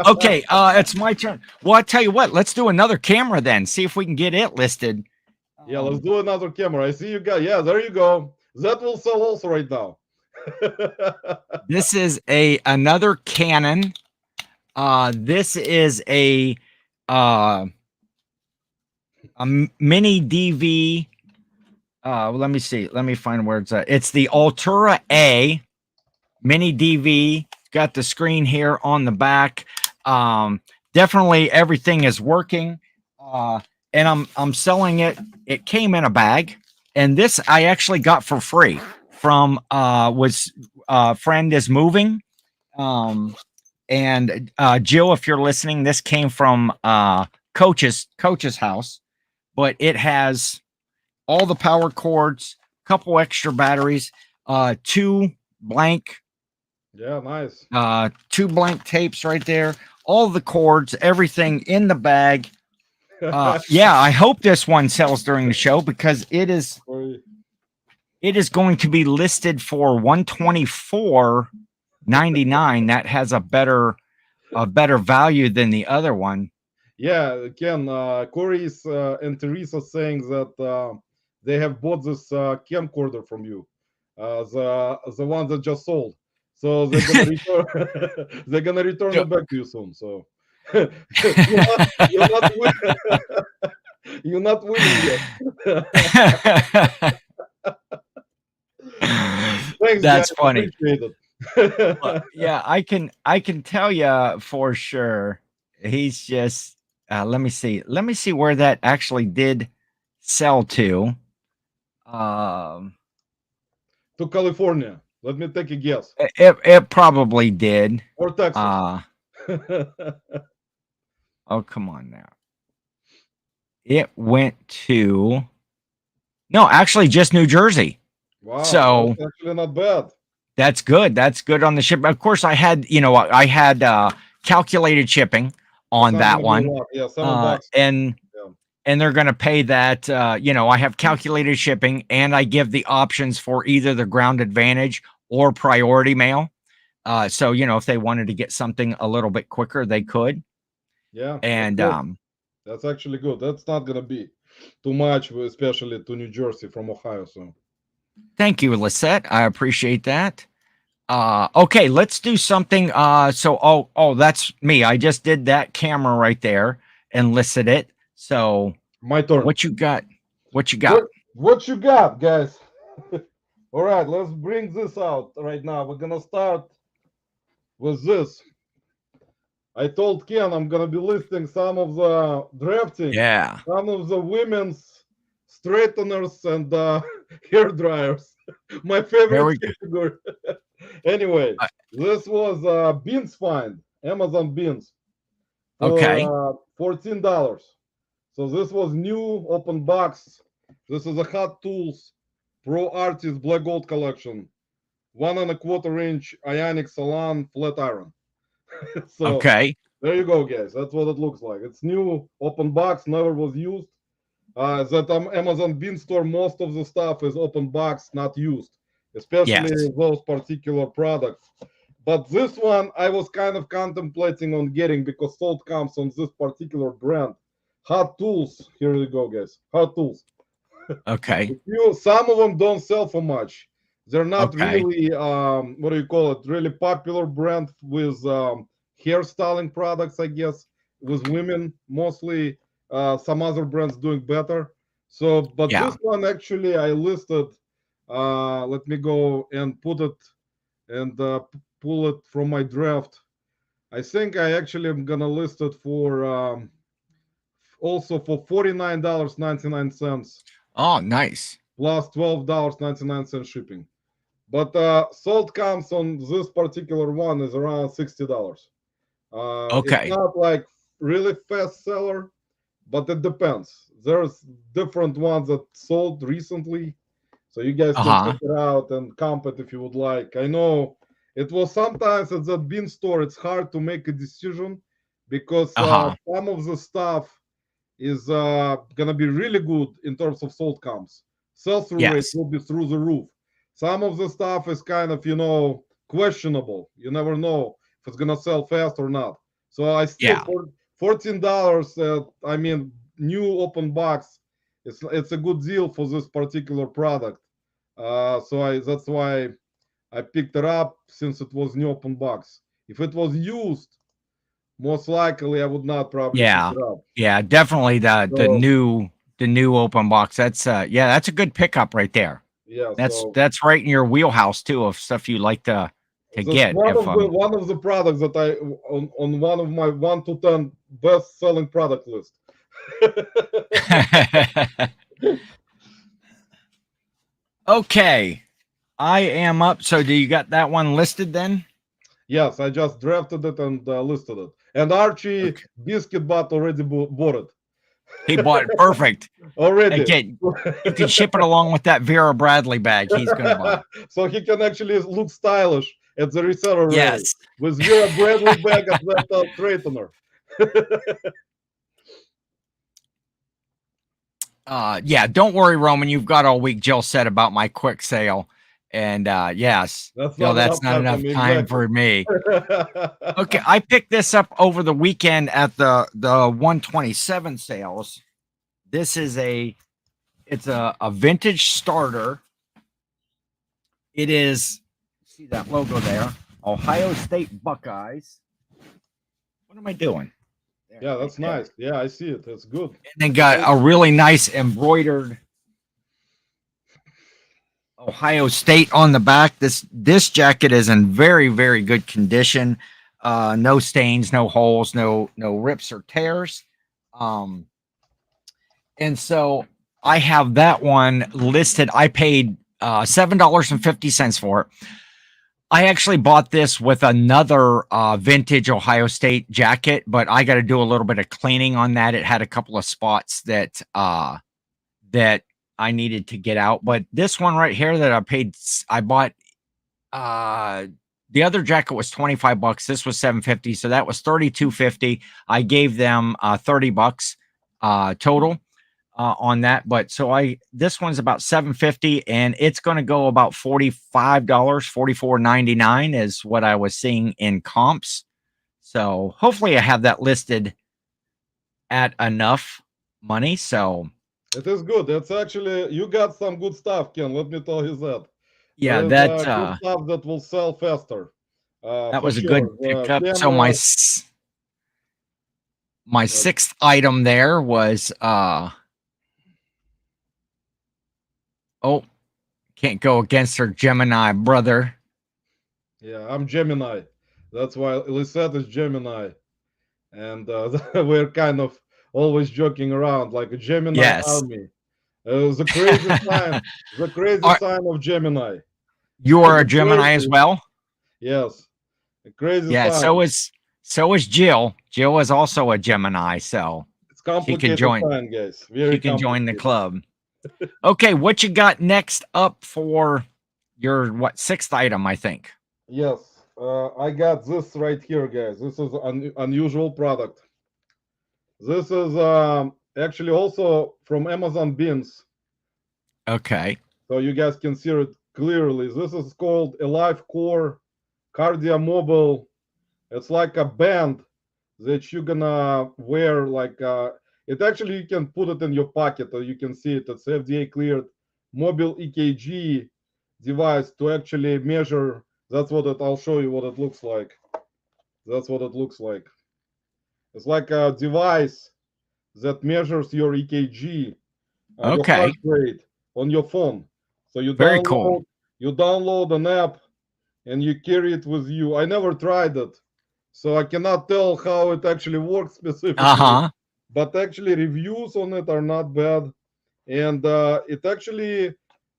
Okay, it's my turn. Well, I tell you what, let's do another camera then. See if we can get it listed. Yeah, let's do another camera. I see you guys. Yeah, there you go. That will sell also right now. This is another Canon. This is a mini DV. Let me see. Let me find where it's at. It's the Altura A mini DV got the screen here on the back. Definitely everything is working. And I'm selling it. It came in a bag, and this I actually got for free from friend is moving. And Jill, if you're listening, this came from Coach's house, but it has all the power cords, couple extra batteries, two blank nice. Two blank tapes right there, all the cords, everything in the bag. Yeah, I hope this one sells during the show because it is going to be listed for $124.99. That has a better value than the other one. Yeah, Ken, Corey and Teresa saying that they have bought this camcorder from you, the one that just sold. So they're gonna return, they're gonna return it back to you soon. So you're not winning. You're not winning yet. Thanks, that's guys. funny. Appreciate it. Well, yeah, I can tell you for sure. He's just let me see where that actually did sell to. To California. Let me take a guess. It probably did. Or Texas. Oh, come on now. It went to actually just New Jersey. Wow. So that's actually not bad. That's good. That's good on the ship. Of course, I had calculated shipping on that one. Yeah, $7. And they're going to pay that. I have calculated shipping, and I give the options for either the Ground Advantage or Priority Mail. So if they wanted to get something a little bit quicker, they could. Yeah, and that's actually good. That's not going to be too much, especially to New Jersey from Ohio. So. Thank you, Lisette. I appreciate that. Okay, let's do something. So, that's me. I just did that camera right there and listed it. So, my turn. What you got? What you got, guys? All right, let's bring this out right now. We're gonna start with this. I told Ken I'm gonna be listing some of the drafting. Yeah. Some of the women's straighteners and hair dryers. My favorite category. Anyway, this was Beans Find, Amazon Beans. For, $14. So this was new open box. This is a Hot Tools Pro Artist Black Gold collection. 1.25 inch Ionic Salon flat iron. So there you go, guys. That's what it looks like. It's new open box, never was used. That Amazon Bean Store, most of the stuff is open box, not used, especially those particular products. But this one I was kind of contemplating on getting because sold comes on this particular brand. Hot Tools. Here you go, guys. Hot Tools. Okay. Some of them don't sell for much. They're not really, what do you call it? Really popular brand with hairstyling products, I guess, with women mostly. Some other brands doing better. So, but this one actually I listed. Let me go and put it and pull it from my draft. I think I actually am gonna list it for also for $49.99. Oh, nice. Plus $12.99 shipping. But sold comes on this particular one is around $60. It's not like really fast seller, but it depends. There's different ones that sold recently, so you guys can check it out and comp it if you would like. I know it was sometimes at that Bean Store, it's hard to make a decision because some of the stuff is gonna be really good in terms of sold comps. Sell-through rate will be through the roof. Some of the stuff is kind of, questionable. You never know if it's gonna sell fast or not. So I still for $14. I mean, new open box. It's a good deal for this particular product. So that's why I picked it up since it was new open box. If it was used, most likely I would not probably pick it up. Yeah, definitely the new open box. That's that's a good pickup right there. Yeah, that's right in your wheelhouse too of stuff you like to to That's get. one of the products that I on one of my 1 to 10 best selling product list. Okay, I am up. So do you got that one listed then? Yes, I just drafted it and listed it. And Archie Biscuit Butt already bought it. He bought it. Perfect. Already. Again, you can ship it along with that Vera Bradley bag he's going to buy. So he can actually look stylish at the reseller rally Yes. with Vera Bradley bag at that straightener. Yeah, don't worry, Roman. You've got all week. Jill said about my quick sale. And yes, that's Jill, not enough time for me. Okay, I picked this up over the weekend at the 127 sales. This is it's a vintage starter. It is, see that logo there, Ohio State Buckeyes. What am I doing? There, yeah, that's nice. Yeah, I see it. That's good. And then got a really nice embroidered Ohio State on the back. This jacket is in very, very good condition. No stains, no holes, no rips or tears. And so I have that one listed. I paid $7.50 for it. I actually bought this with another vintage Ohio State jacket, but I got to do a little bit of cleaning on that. It had a couple of spots that that I needed to get out. But this one right here that I bought, the other jacket was $25. This was $7.50, so that was $32.50. I gave them $30 total on that. But so this one's about $7.50, and it's going to go about $45, $44.99 is what I was seeing in comps. So hopefully I have that listed at enough money. So it is good. It's actually, you got some good stuff, Ken. Let me tell you that. Yeah, that's good stuff that will sell faster. That was a good pickup. So my sixth item there was can't go against her Gemini brother. Yeah, I'm Gemini. That's why Lisette is Gemini, and we're kind of always joking around like a Gemini army. The crazy sign, sign of Gemini. You are a Gemini as well? Yes. A crazy sign. So is Jill. Jill is also a Gemini, so it's complicated sign, guys. She can join the club. Okay, what you got next up for your sixth item, I think? Yes. I got this right here, guys. This is an unusual product. This is actually also from Amazon Bins. Okay. So you guys can see it clearly. This is called Alive Core Cardia Mobile. It's like a band that you're gonna wear. Like it actually, you can put it in your pocket, or you can see it. It's FDA cleared mobile EKG device to actually measure. That's what I'll show you what it looks like. That's what it looks like. It's like a device that measures your EKG, your heart rate on your phone. So you download an app and you carry it with you. I never tried it, so I cannot tell how it actually works specifically. But actually, reviews on it are not bad, and it actually,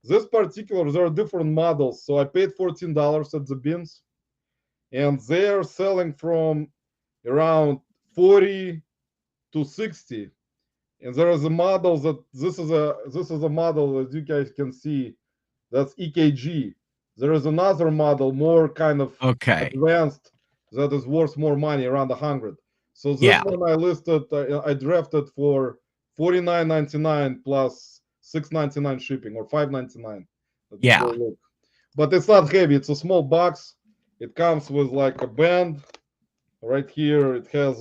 this particular, there are different models. So I paid $14 at the Bins, and they are selling from around 40 to 60. And there is a model that this is a model, as you guys can see, that's EKG. There is another model, more kind of advanced, that is worth more money, around 100. So this one I listed, I drafted for $49.99 plus $6.99 shipping, or $5.99. Yeah. But it's not heavy. It's a small box. It comes with like a band right here. It has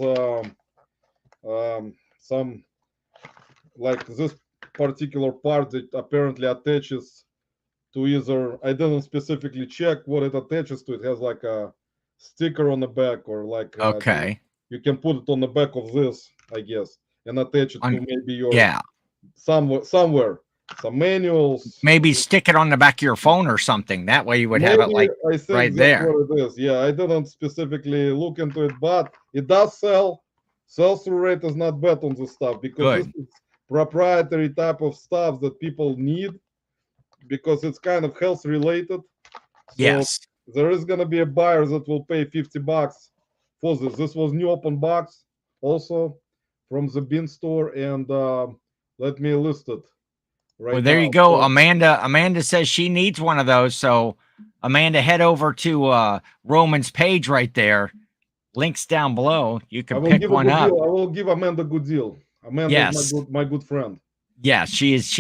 some, like this particular part that apparently attaches to either, I didn't specifically check what it attaches to. It has like a sticker on the back, or like you can put it on the back of this, I guess, and attach it to maybe your somewhere. some manuals. Maybe stick it on the back of your phone or something. That way you would have it like I think right that's there. what it is. Yeah, I didn't specifically look into it, but it does sell. Sell-through rate is not bad on this stuff because Good. this is proprietary type of stuff that people need because it's kind of health related. So Yes. there is gonna be a buyer that will pay $50 for this. This was new open box also from the bin store, and let me list it right Well, there now. you go. So, Amanda says she needs one of those. So Amanda, head over to Roman's page right there. Links down below. You I can will pick give a one good up. deal. I will give Amanda a good deal. Amanda is Yes. my good friend. Yeah, she's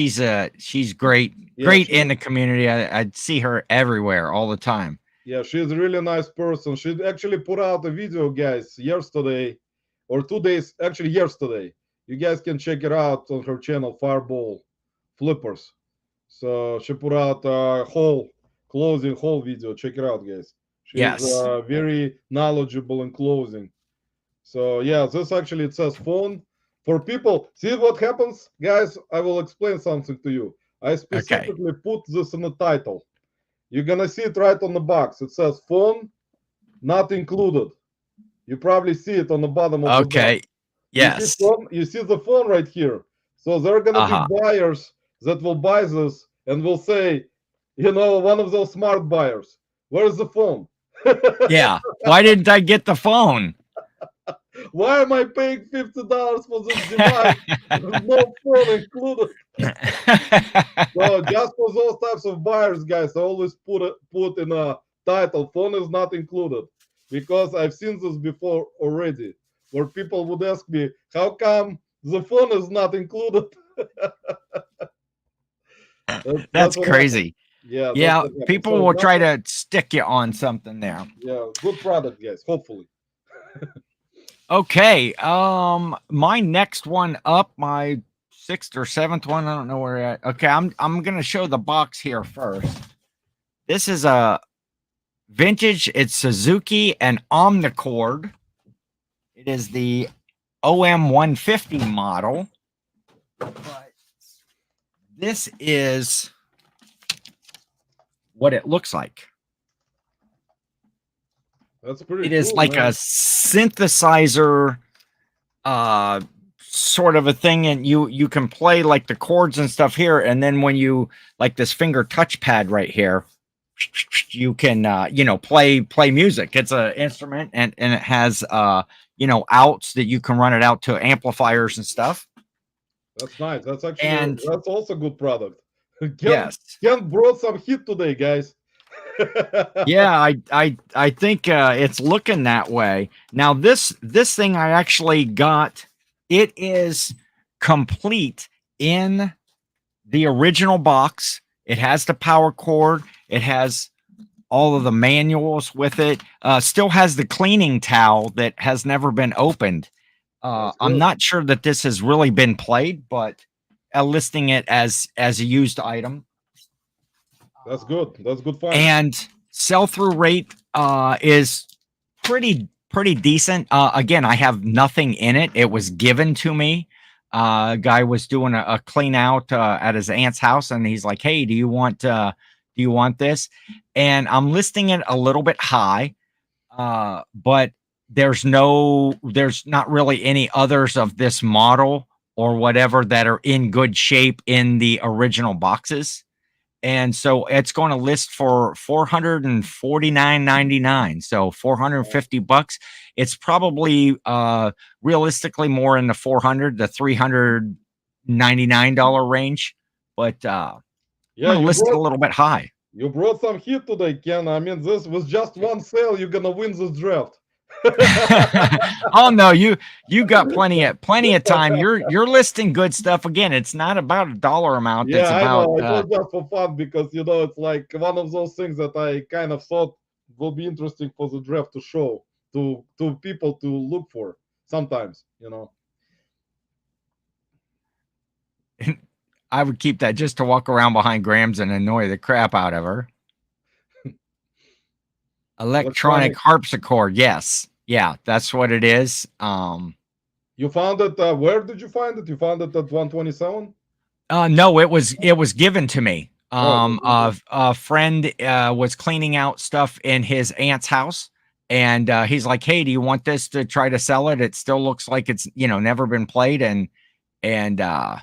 great. Yeah, Great in the community. I see her everywhere all the time. Yeah, she's a really nice person. She actually put out a video, guys, yesterday or 2 days, actually yesterday. You guys can check it out on her channel, Fireball Flippers. So she put out a whole closing whole video. Check it out, guys. She's Yes. very knowledgeable in closing. So yeah, this actually it says phone for people. See what happens, guys? I will explain something to you. I specifically put this in the title. You're gonna see it right on the box. It says phone not included. You probably see it on the bottom of the box. Yes. You see the phone right here. So there are gonna be buyers that will buy this and will say, one of those smart buyers. Where's the phone? Yeah. Why didn't I get the phone? Why am I paying $50 for this device? There's no phone included. So just for those types of buyers, guys, I always put in a title, phone is not included. Because I've seen this before already, where people would ask me, how come the phone is not included? That's crazy. Yeah. Yeah. People will try to stick you on something there. Yeah. Good product, guys. Hopefully. Okay. My next one up, my 6th or 7th one. I don't know where at. Okay. I'm going to show the box here first. This is a vintage. It's Suzuki and Omnichord. It is the OM 150 model. But this is what it looks like. That's pretty. It is cool, like man. A synthesizer, sort of a thing, and you can play like the chords and stuff here, and then when you like this finger touchpad right here, you can play music. It's an instrument, and it has outs that you can run it out to amplifiers and stuff. That's nice. That's actually that's also a good product. Ken brought some heat today, guys. Yeah, I think it's looking that way. Now this thing I actually got, it is complete in the original box. It has the power cord. It has all of the manuals with it. Still has the cleaning towel that has never been opened. I'm not sure that this has really been played, but listing it as a used item. That's good. That's good find. And sell-through rate is pretty decent. Again, I have nothing in it. It was given to me. A guy was doing a clean out at his aunt's house, and he's like, "Hey, do you want this?" And I'm listing it a little bit high, but there's not really any others of this model or whatever that are in good shape in the original boxes. And so it's going to list for $449.99. So $450. It's probably realistically more in the $400 to $399 range. But yeah, I'm listed a little bit high. You brought some heat today, Ken. I mean, this was just one sale. You're gonna win this draft. Oh no, you got plenty of time. You're listing good stuff. Again, it's not about a dollar amount. Yeah, it's about, I know. It was just for fun because it's like one of those things that I kind of thought will be interesting for the draft to show to people to look for sometimes. I would keep that just to walk around behind Grams and annoy the crap out of her. Electronic harpsichord, yes. Yeah, that's what it is. You found it, where did you find it? You found it at 127? No, it was given to me. Oh, A friend was cleaning out stuff in his aunt's house, and he's like, "Hey, do you want this to try to sell it? It still looks like it's never been played." And I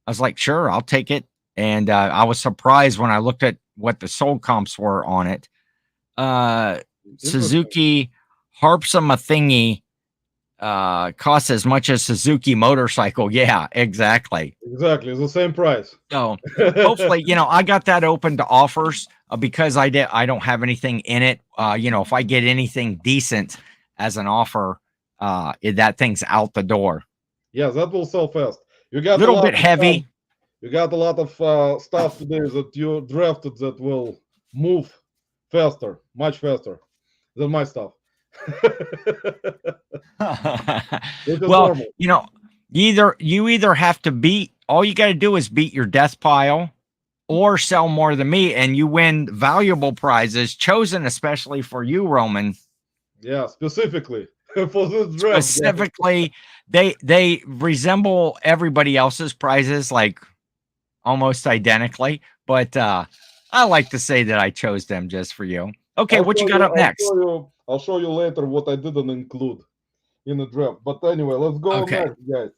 was like, "Sure, I'll take it." And I was surprised when I looked at what the sold comps were on it. Suzuki Harpsama thingy costs as much as Suzuki motorcycle. Yeah, exactly. Exactly, it's the same price. So hopefully, I got that open to offers because I don't have anything in it. If I get anything decent as an offer, that thing's out the door. Yeah, that will sell fast. You got A little bit heavy. You got a lot of stuff today that you drafted that will move faster, much faster than my stuff. Well, normal. You either have to beat, all you got to do is beat your death pile or sell more than me, and you win valuable prizes chosen especially for you, Roman. Yeah, specifically for this draft. Specifically, they resemble everybody else's prizes, like almost identically, but I like to say that I chose them just for you. Okay, what you got up next? I'll show you later what I didn't include in the draft. But anyway, let's go next, guys.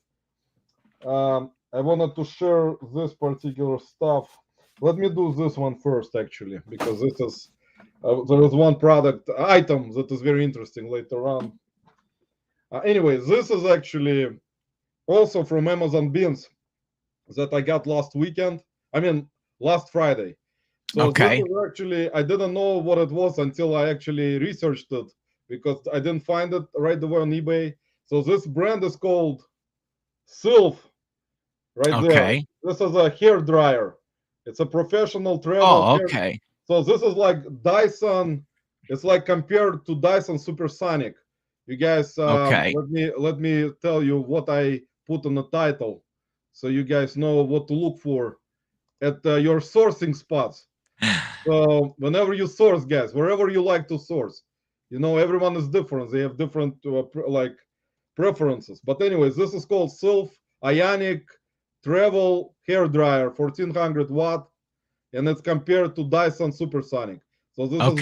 I wanted to share this particular stuff. Let me do this one first, actually, because this is there is one product item that is very interesting later on. Anyway, this is actually also from Amazon Beans that I got last weekend. I mean, last Friday. So this is actually, I didn't know what it was until I actually researched it because I didn't find it right away on eBay. So this brand is called Sylph, right there. This is a hair dryer. It's a professional travel. Oh, okay. So this is like Dyson. It's like compared to Dyson Supersonic. You guys, let me tell you what I put on the title, so you guys know what to look for at your sourcing spots. So whenever you source, guys, wherever you like to source, everyone is different. They have different preferences. But anyways, this is called Sylph Ionic Travel Hair Dryer, 1400 watt, and it's compared to Dyson Supersonic. So this is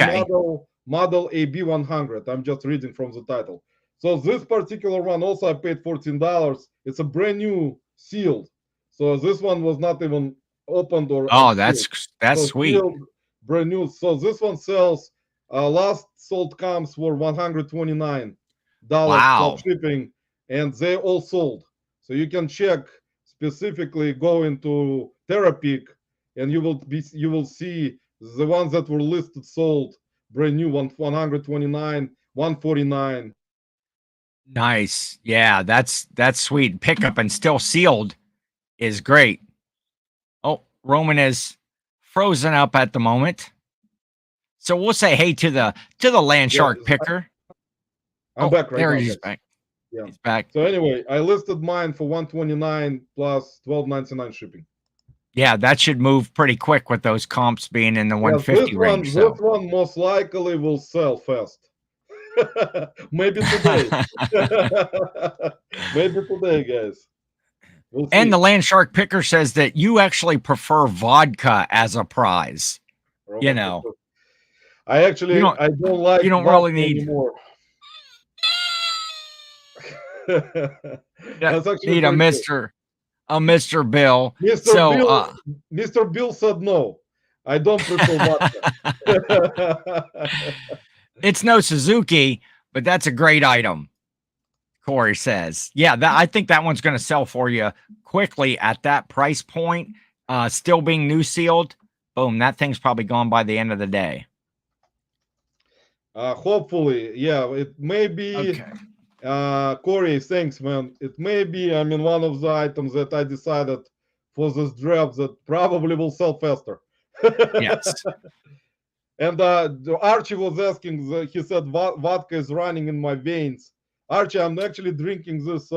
model AB100. I'm just reading from the title. So this particular one also I paid $14. It's a brand new sealed. So this one was not even opened or that's sweet. Sealed, brand new. So this one sells. Last sold comps were $129 plus shipping, and they all sold. So you can check specifically, go into Terapeak, and you will see the ones that were listed sold brand new, 129, 149. Nice. Yeah, that's sweet. Pickup and still sealed is great. Oh, Roman is frozen up at the moment. So we'll say hey to the Landshark picker. I'm back right there now. He's back. Yeah. He's back. So anyway, I listed mine for $129 plus $12.99 shipping. Yeah, that should move pretty quick with those comps being in the 150 range. This one most likely will sell fast. Maybe today. Maybe today, guys. We'll and the Landshark picker says that you actually prefer vodka as a prize. I actually I don't like. You don't really need anymore. That's actually need a Mr. Bill. Mr. Bill said no. I don't prefer vodka. It's no Suzuki, but that's a great item. Corey says, yeah, I think that one's going to sell for you quickly at that price point. Still being new sealed. Boom, that thing's probably gone by the end of the day. Hopefully, yeah, it may be. Okay. Corey, thanks, man. It may be, one of the items that I decided for this draft that probably will sell faster. Yes. And Archie was asking, he said, vodka is running in my veins. Archie, I'm actually drinking this.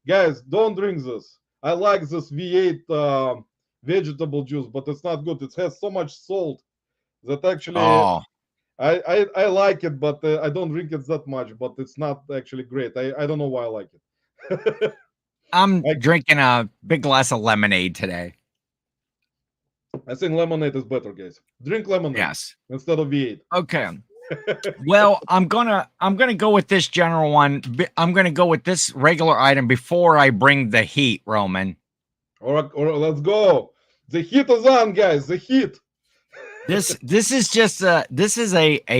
Guys, don't drink this. I like this V8 vegetable juice, but it's not good. It has so much salt that actually I like it, but I don't drink it that much. But it's not actually great. I don't know why I like it. I'm drinking a big glass of lemonade today. I think lemonade is better, guys. Drink lemonade Yes. instead of V8. Okay. Well, I'm gonna go with this general one. I'm gonna go with this regular item before I bring the heat, Roman. Or let's go. The heat is on, guys. The heat. This is just a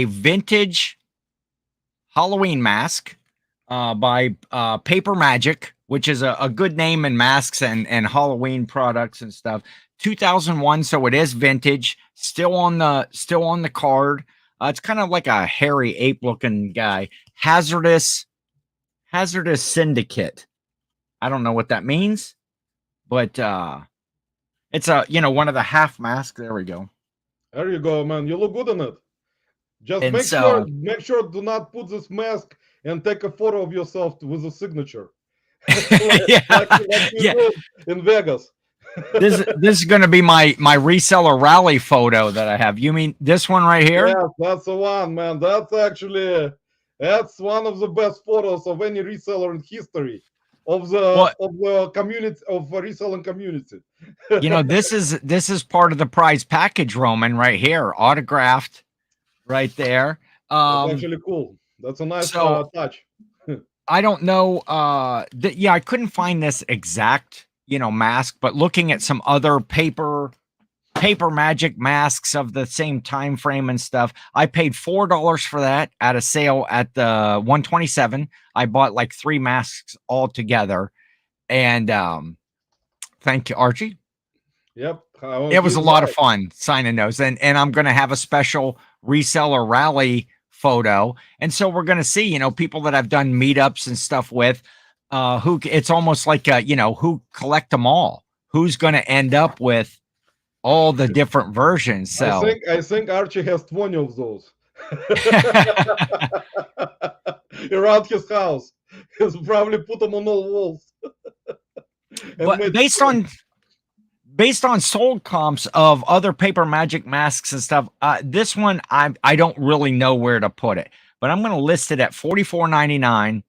vintage Halloween mask by Paper Magic, which is a good name in masks and Halloween products and stuff. 2001, so it is vintage. Still on the card. It's kind of like a hairy ape looking guy. Hazardous Syndicate. I don't know what that means, but it's one of the half masks. There we go. There you go, man. You look good in it. Just And make sure do not put this mask and take a photo of yourself with a signature. like you did in Vegas. this is going to be my reseller rally photo that I have. You mean this one right here? Yes, that's the one, man. That's one of the best photos of any reseller in history of the community, of the reselling community. This is part of the prize package, Roman, right here, autographed, right there. That's actually cool. That's a nice touch. I don't know. I couldn't find this exact mask, but looking at some other paper magic masks of the same time frame and stuff, I paid $4 for that at a sale at the 127. I bought like 3 masks all together, and thank you, Archie. Yep, it was a lot of fun signing those, and I'm gonna have a special reseller rally photo, and so we're gonna see people that I've done meetups and stuff with, who it's almost like who collect them all, who's gonna end up with all the different versions. So I think Archie has 20 of those around his house. He's probably put them on all walls. But based on sold comps of other Paper Magic masks and stuff, this one I don't really know where to put it, but I'm going to list it at $44.99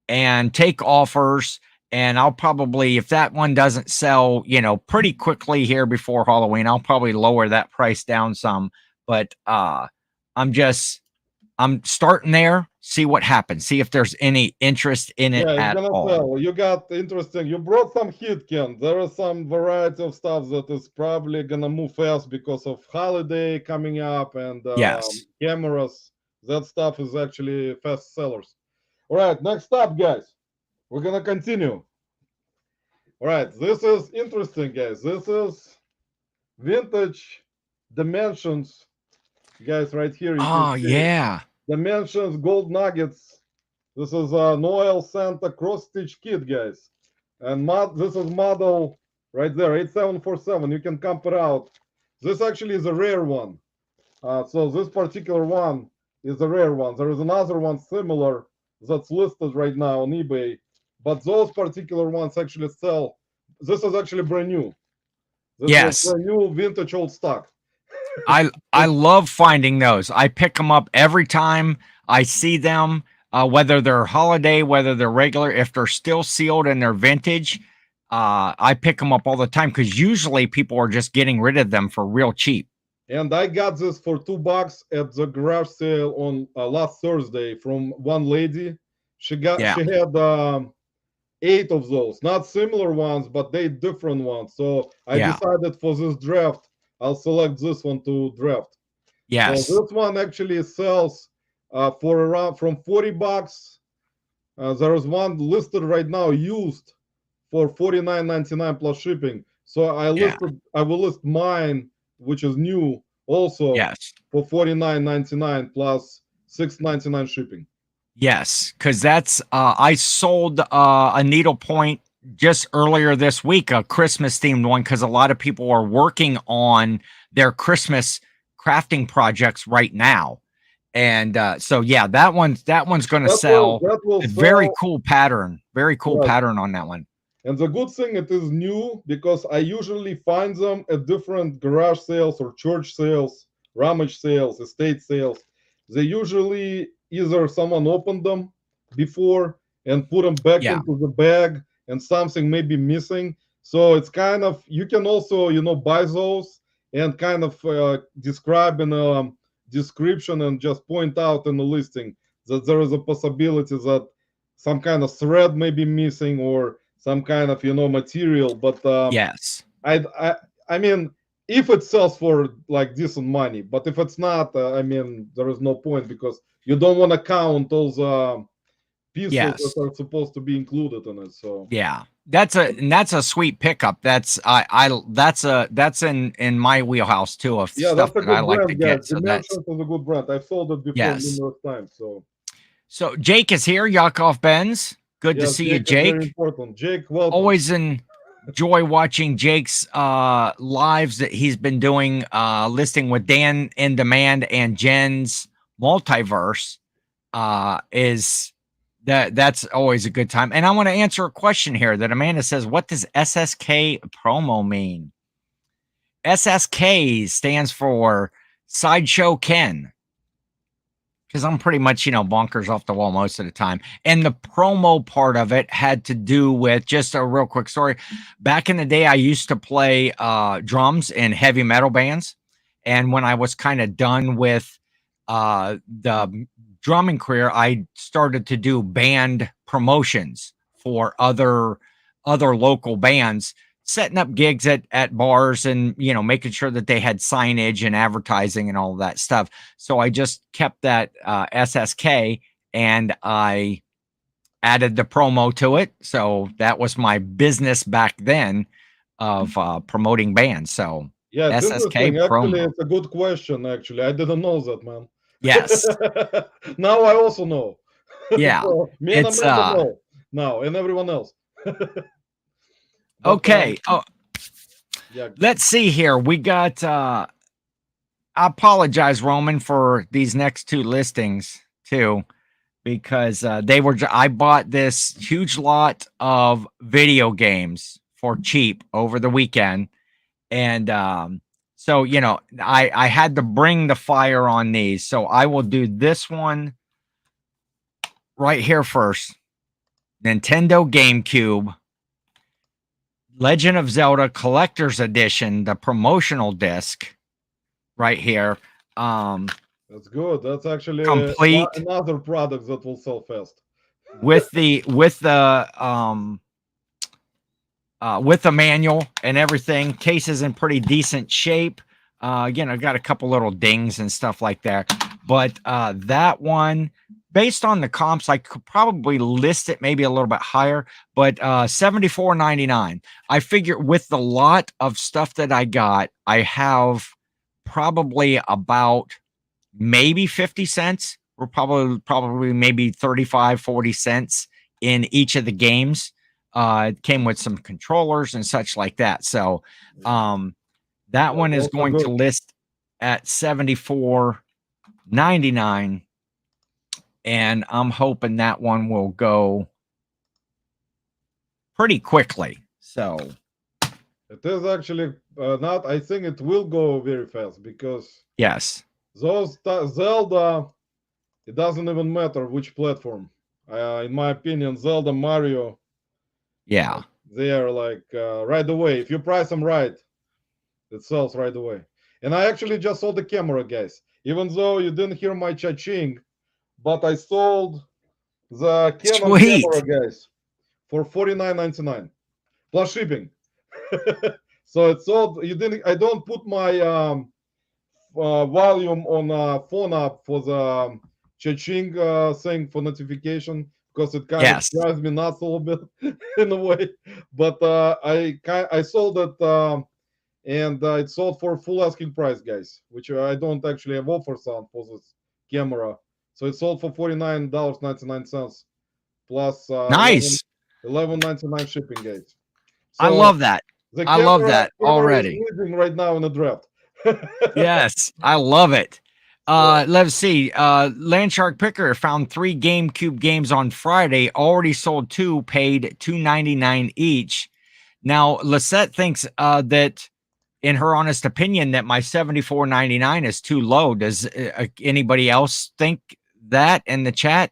and take offers. And I'll probably, if that one doesn't sell, pretty quickly here before Halloween, I'll probably lower that price down some. But I'm starting there, see what happens, see if there's any interest in it at all. Sell. You got interesting. You brought some heat, Ken. There is some variety of stuff that is probably gonna move fast because of holiday coming up and cameras. That stuff is actually fast sellers. All right, next up, guys. We're gonna continue. All right, this is interesting, guys. This is vintage Dimensions, guys, right here. Oh yeah, Dimensions gold nuggets. This is a Noel Santa cross stitch kit, guys, and this is model right there, 8747. You can comp it out. This actually is a rare one. So this particular one is a rare one. There is another one similar that's listed right now on eBay, but those particular ones actually sell. This is actually brand new. This is brand new vintage old stock. I love finding those. I pick them up every time I see them, whether they're holiday, whether they're regular. If they're still sealed and they're vintage, I pick them up all the time because usually people are just getting rid of them for real cheap. And I got this for $2 at the garage sale on last Thursday from one lady. She had 8 of those, not similar ones, but they different ones. So I decided for this draft, I'll select this one to draft. Yes. So this one actually sells for around from $40. There is one listed right now used for $49.99 plus shipping. So I will list mine, which is new, also for $49.99 plus $6.99 shipping. Yes, because that's I sold a needlepoint just earlier this week, a Christmas themed one, because a lot of people are working on their Christmas crafting projects right now. And so that one's going to sell. Very cool pattern. Very cool pattern on that one. And the good thing, it is new, because I usually find them at different garage sales or church sales, rummage sales, estate sales. They usually either someone opened them before and put them back into the bag and something may be missing. So it's kind of, you can also, buy those and kind of describe in a description and just point out in the listing that there is a possibility that some kind of thread may be missing or some kind of material. But Yes. I mean, if it sells for like decent money, but if it's not, I mean, there is no point because you don't want to count those pieces Yes. that are supposed to be included in it. So Yeah. That's a sweet pickup. That's that's in my wheelhouse too of yeah, stuff that's a that I good like to brand, get. guys. So that's Dimensions is a good brand. I've sold it before yes. numerous times. So Jake is here, Yakov Benz. Good to yes, see you, Jake is very Jake. important. Jake, welcome. Always enjoy watching Jake's lives that he's been doing, listing with Dan in Demand and Jen's Multiverse. Is that's always a good time. And I want to answer a question here that Amanda says, what does SSK promo mean? SSK stands for Sideshow Ken. Because I'm pretty much, bonkers off the wall most of the time. And the promo part of it had to do with, just a real quick story. Back in the day, I used to play drums in heavy metal bands. And when I was kind of done with the drumming career, I started to do band promotions for other local bands, setting up gigs at bars and making sure that they had signage and advertising and all of that stuff. So I just kept that SSK and I added the promo to it. So that was my business back then of promoting bands. So yeah, it's SSK interesting. Actually, promo. it's a good question. Actually, I didn't know that, man. Yes. Now I also know. Yeah. So me and Amanda know now, and everyone else. Okay. Yeah. Let's see here. We got I apologize, Roman, for these next two listings too, because I bought this huge lot of video games for cheap over the weekend. And so I had to bring the fire on these. So I will do this one right here first. Nintendo GameCube Legend of Zelda Collector's Edition, the promotional disc right here. That's good. That's actually complete another product that will sell fast. with the manual and everything. Case is in pretty decent shape. Again, I've got a couple little dings and stuff like that. But that one, based on the comps, I could probably list it maybe a little bit higher, but $74.99. I figure with the lot of stuff that I got, I have probably about maybe 50 cents or probably maybe 35, 40 cents in each of the games. It came with some controllers and such like that. So that one is going to list at $74.99. And I'm hoping that one will go pretty quickly. So it is actually not. I think it will go very fast because yes, those Zelda, it doesn't even matter which platform. In my opinion, Zelda, Mario, yeah, they are like right away. If you price them right, it sells right away. And I actually just sold the camera, guys. Even though you didn't hear my cha-ching, but I sold the Canon camera, guys, for $49.99 plus shipping. So it's sold. I don't put my volume on phone up for the cha-ching thing for notification because it kind of drives me nuts a little bit in a way. But I sold it and it sold for full asking price, guys, which I don't actually have offers on for this camera. So it sold for $49.99 plus nice $11.99 shipping, guys. So I love that. I love that already. Is leading right now in the draft. Yes, I love it. Let's see. Landshark Picker found 3 GameCube games on Friday. Already sold 2, paid $2.99 each. Now, Lisette thinks that, in her honest opinion, that my $74.99 is too low. Does anybody else think that in the chat?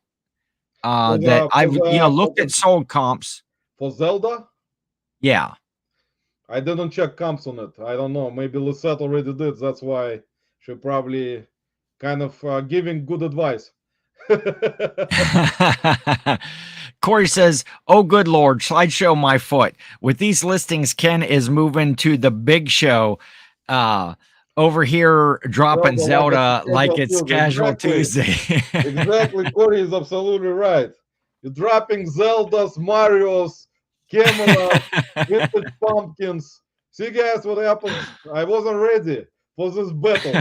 That I've looked at sold comps for Zelda. Yeah, I didn't check comps on it. I don't know. Maybe Lisette already did. That's why she probably kind of giving good advice. Corey says, "Oh, good Lord, slideshow my foot. With these listings, Ken is moving to the big show. Uh, over here, dropping Zelda like it's Zelda like casual it's Tuesday. casual Exactly. Tuesday." Exactly. Corey is absolutely right. You're dropping Zeldas, Marios, Cameras, Vintage Pumpkins. See, guys, what happens? I wasn't ready for this battle.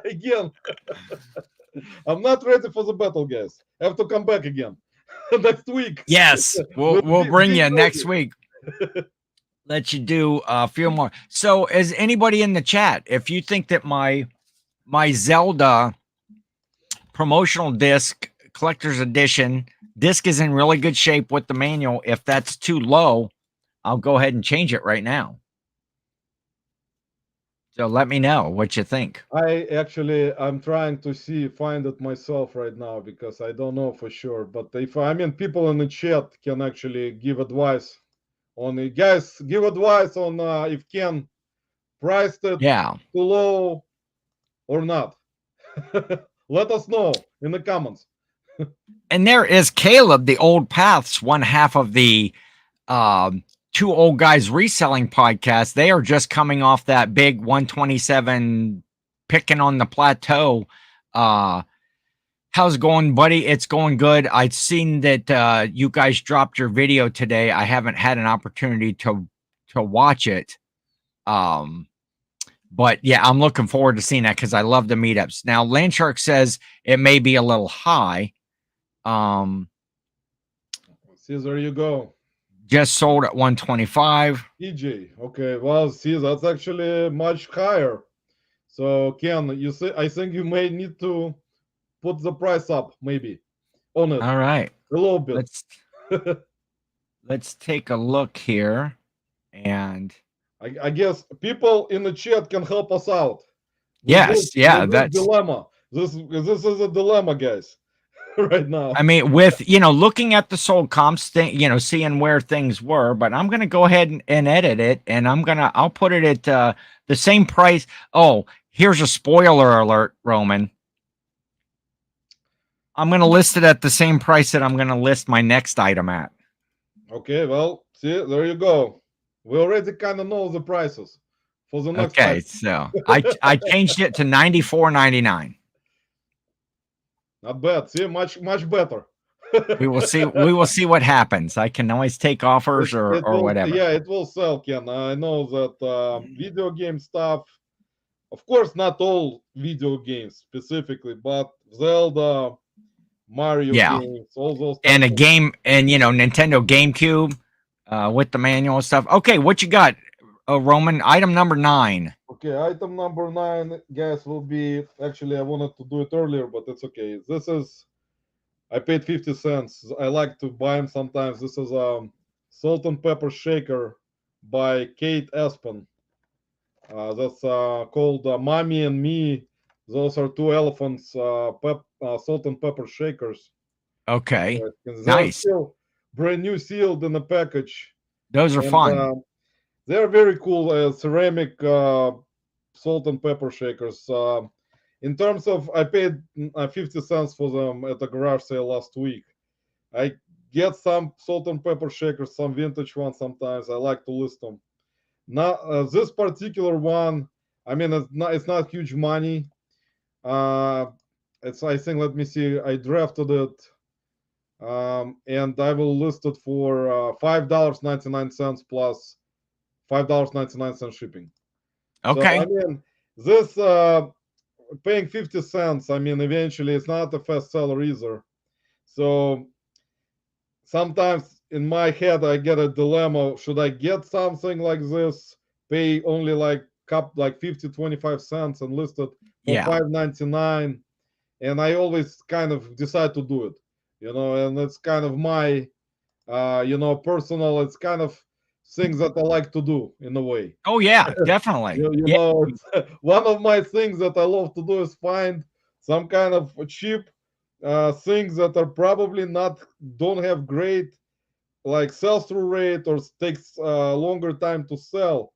Again, I'm not ready for the battle, guys. I have to come back again next week Yes, with we'll bring big you next ready. week. Let you do a few more. So, is anybody in the chat? If you think that my Zelda promotional disc collector's edition disc is in really good shape with the manual, if that's too low, I'll go ahead and change it right now. So let me know what you think. I'm trying to find it myself right now because I don't know for sure. But if I mean, people in the chat can actually give advice on it. Guys, give advice on if Ken priced it Yeah. too low or not. Let us know in the comments. And there is Caleb, the Old Paths, one half of the Two Old Guys Reselling podcast. They are just coming off that big 127 picking on the plateau. How's it going, buddy? It's going good. I'd seen that you guys dropped your video today. I haven't had an opportunity to watch it. But yeah, I'm looking forward to seeing that because I love the meetups. Now, Landshark says it may be a little high. See, there you go. Just sold at 125. EJ. Okay, well, see, that's actually much higher. So, Ken, you see, I think you may need to put the price up, maybe, on it All right. a little bit. Let's take a look here, and I guess people in the chat can help us out. Yes, yeah, that's dilemma. This is a dilemma, guys, right now. I mean, with looking at the sold comps thing, seeing where things were, but I'm gonna go ahead and edit it, and I'll put it at the same price. Oh, here's a spoiler alert, Roman. I'm gonna list it at the same price that I'm gonna list my next item at. Okay, well, see, there you go. We already kind of know the prices for the next Okay, so I changed it to $94.99. Not bad. See, much better. We will see. We will see what happens. I can always take offers or whatever. Yeah, it will sell, Ken. I know that video game stuff. Of course, not all video games specifically, but Zelda, Mario games, all those. And a game, and Nintendo GameCube with the manual and stuff. Okay, what you got, Roman? Item number 9. Okay, item number 9, guys, will be actually I wanted to do it earlier, but it's okay. This is I paid 50 cents. I like to buy them sometimes. This is salt and pepper shaker by Kate Aspen. That's called Mommy and Me. Those are 2 elephants, salt and pepper shakers. Okay, nice. Still brand new, sealed in a package. Those are fun. They're very cool ceramic salt and pepper shakers. In terms of, I paid 50 cents for them at a garage sale last week. I get some salt and pepper shakers, some vintage ones sometimes. I like to list them. Now, this particular one, I mean, it's not huge money. It's, I think, let me see, I drafted it, and I will list it for $5.99 plus $5.99 shipping. Okay. So, I mean, this paying 50 cents, I mean, eventually it's not a fast seller either. So sometimes in my head, I get a dilemma. Should I get something like this, pay only like 50, 25 cents and list it for $5.99? And I always kind of decide to do it, and it's kind of my, personal, it's kind of things that I like to do in a way. Oh yeah, definitely. Know, one of my things that I love to do is find some kind of cheap things that are probably don't have great like sell-through rate or takes longer time to sell,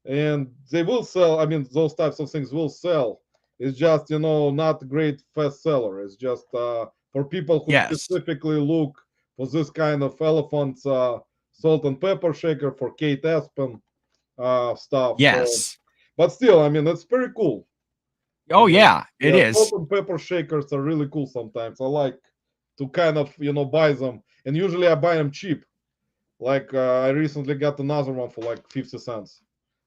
and they will sell. I mean, those types of things will sell. It's just, not great fast seller. It's just for people who Yes. specifically look for this kind of elephants, salt and pepper shaker for Kate Aspen stuff. So, Yes. but still, I mean, it's pretty cool. I Oh mean, yeah, it yeah, is. salt and pepper shakers are really cool sometimes. I like to kind of, buy them, and usually I buy them cheap. Like I recently got another one for like 50 cents.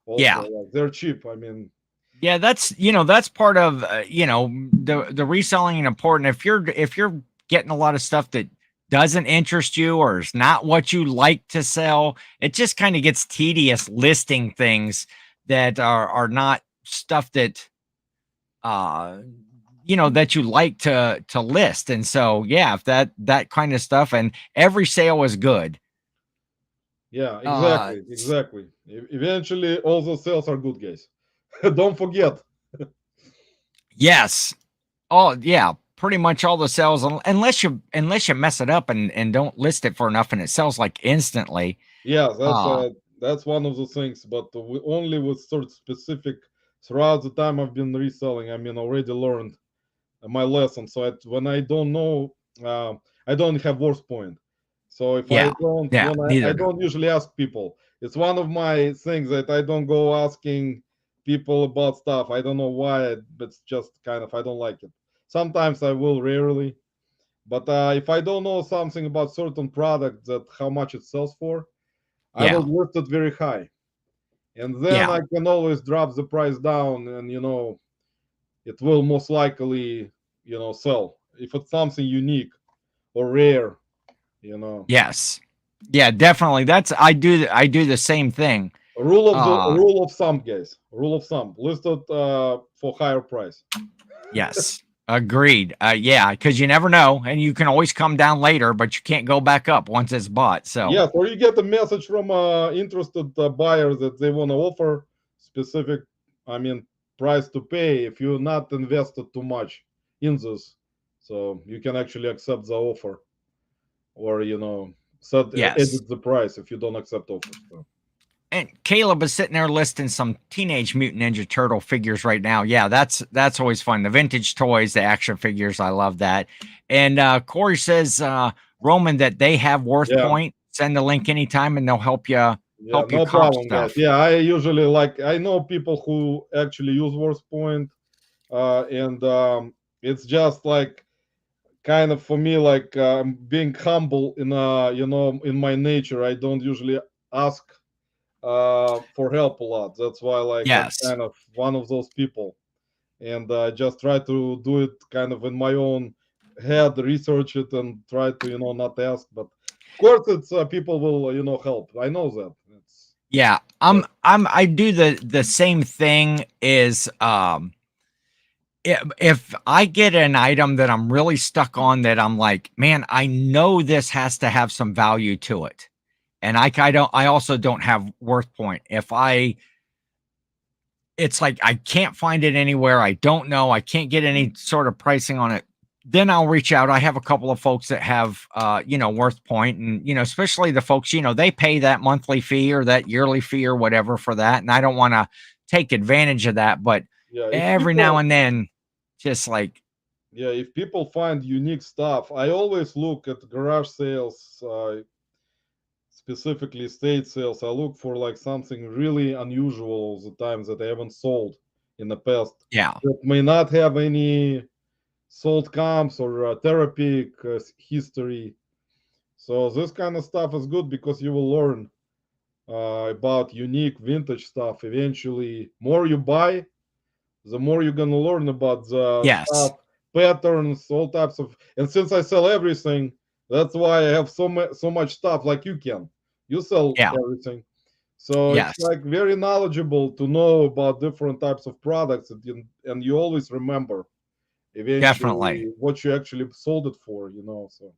Also, Yeah. like, they're cheap. I mean, Yeah, that's part of the reselling and important. If you're getting a lot of stuff that doesn't interest you or is not what you like to sell, it just kind of gets tedious listing things that are not stuff that uh that you like to list. And so yeah, if that kind of stuff, and every sale is good. yeah, Uh exactly. Eventually, all those sales are good, guys. Don't forget. yes. Oh yeah, pretty much all the sales, unless you mess it up and don't list it for enough, and it sells like instantly. Yeah, Uh that's one of the things, but we only with sort of specific. Throughout the time I've been reselling, I mean, already learned my lesson. So when I don't know, I don't have worst point. So if I yeah, don't, yeah, I neither. don't usually ask people. It's one of my things that I don't go asking people about stuff. I don't know why, but it's just kind of I don't like it. Sometimes I will, rarely. But if I don't know something about certain product, that how much it sells for, I will Yeah, list it very high, and then yeah, I can always drop the price down, and it will most likely sell if it's something unique or rare. you know yes, yeah, definitely. I do the same thing. Uh rule of thumb, guys. Rule of thumb, list it for higher price. yes, agreed. Yeah, because you never know, and you can always come down later, but you can't go back up once it's bought. So Yes, or you get a message from interested buyer that they want to offer specific, I mean, price to pay if you're not invested too much in this. So you can actually accept the offer, or yes. edit the price if you don't accept offers. So. And Caleb is sitting there listing some Teenage Mutant Ninja Turtle figures right now. Yeah, that's always fun. The vintage toys, the action figures, I love that. And Corey says, Roman, that they have Worth Yeah, Point. Send the link anytime, and they'll help you yeah, no comp problem, guys. stuff. Yeah, I usually I know people who actually use WorthPoint, and it's just like kind of for me like being humble in in my nature. I don't usually ask for help a lot. That's why like I'm Yes. kind of one of those people, and just try to do it kind of in my own head, research it, and try to not ask. But of course, it's people will help. I know that. It's Yeah. yeah, I do the same thing is if I get an item that I'm really stuck on, that I'm like, man, I know this has to have some value to it. And I also don't have Worth Point. If I it's like I can't find it anywhere. I don't know. I can't get any sort of pricing on it. Then I'll reach out. I have a couple of folks that have Worth Point, and especially the folks, they pay that monthly fee or that yearly fee or whatever for that. And I don't want to take advantage of that, but yeah. If every now people and then, just like, Yeah, if people find unique stuff, I always look at garage sales, specifically estate sales. I look for like something really unusual all the time that I haven't sold in the past, yeah, that may not have any sold comps or therapeutic history. So this kind of stuff is good because you will learn about unique vintage stuff. Eventually, more you buy, the more you're gonna learn about the yes, stuff, patterns, all types of. And since I sell everything, that's why I have so much stuff. Like you sell yeah, everything, so it's yes, like very knowledgeable to know about different types of products, and you always remember definitely. eventually what you actually sold it for. So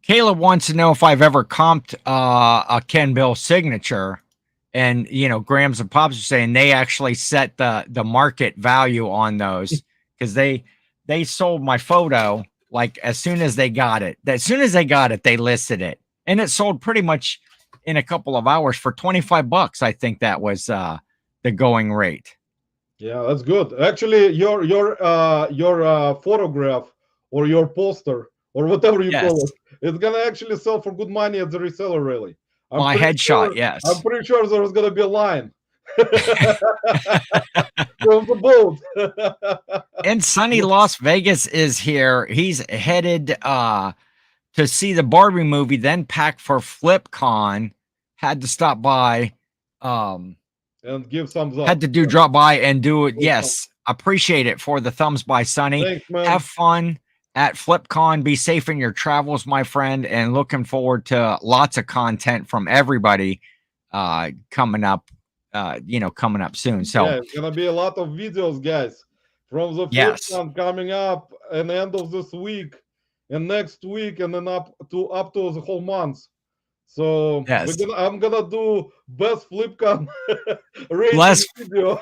Caleb wants to know if I've ever comped a Ken Bill signature, and Grams and Pops are saying they actually set the market value on those, because they sold my photo like as soon as they got it. As soon as they got it, they listed it, and it sold pretty much in a couple of hours for $25. I think that was the going rate. Yeah, that's good. Actually, your photograph or your poster or whatever you call it, it's gonna actually sell for good money at the reseller. Really, my headshot. Yes, I'm pretty sure there's gonna be a line from the boat. And sunny Las Vegas is here. He's headed to see the Barbie movie, then packed for FlipCon. Had to stop by. And give thumbs up. Had to drop by and do it. Yes, appreciate it for the thumbs by Sunny. Thanks, man. Have fun at FlipCon. Be safe in your travels, my friend, and looking forward to lots of content from everybody coming up. Coming up soon. So yeah, it's gonna be a lot of videos, guys, from the FlipCon coming up and the end of this week and next week, and then up to the whole month. So I'm gonna do best FlipCon rating video.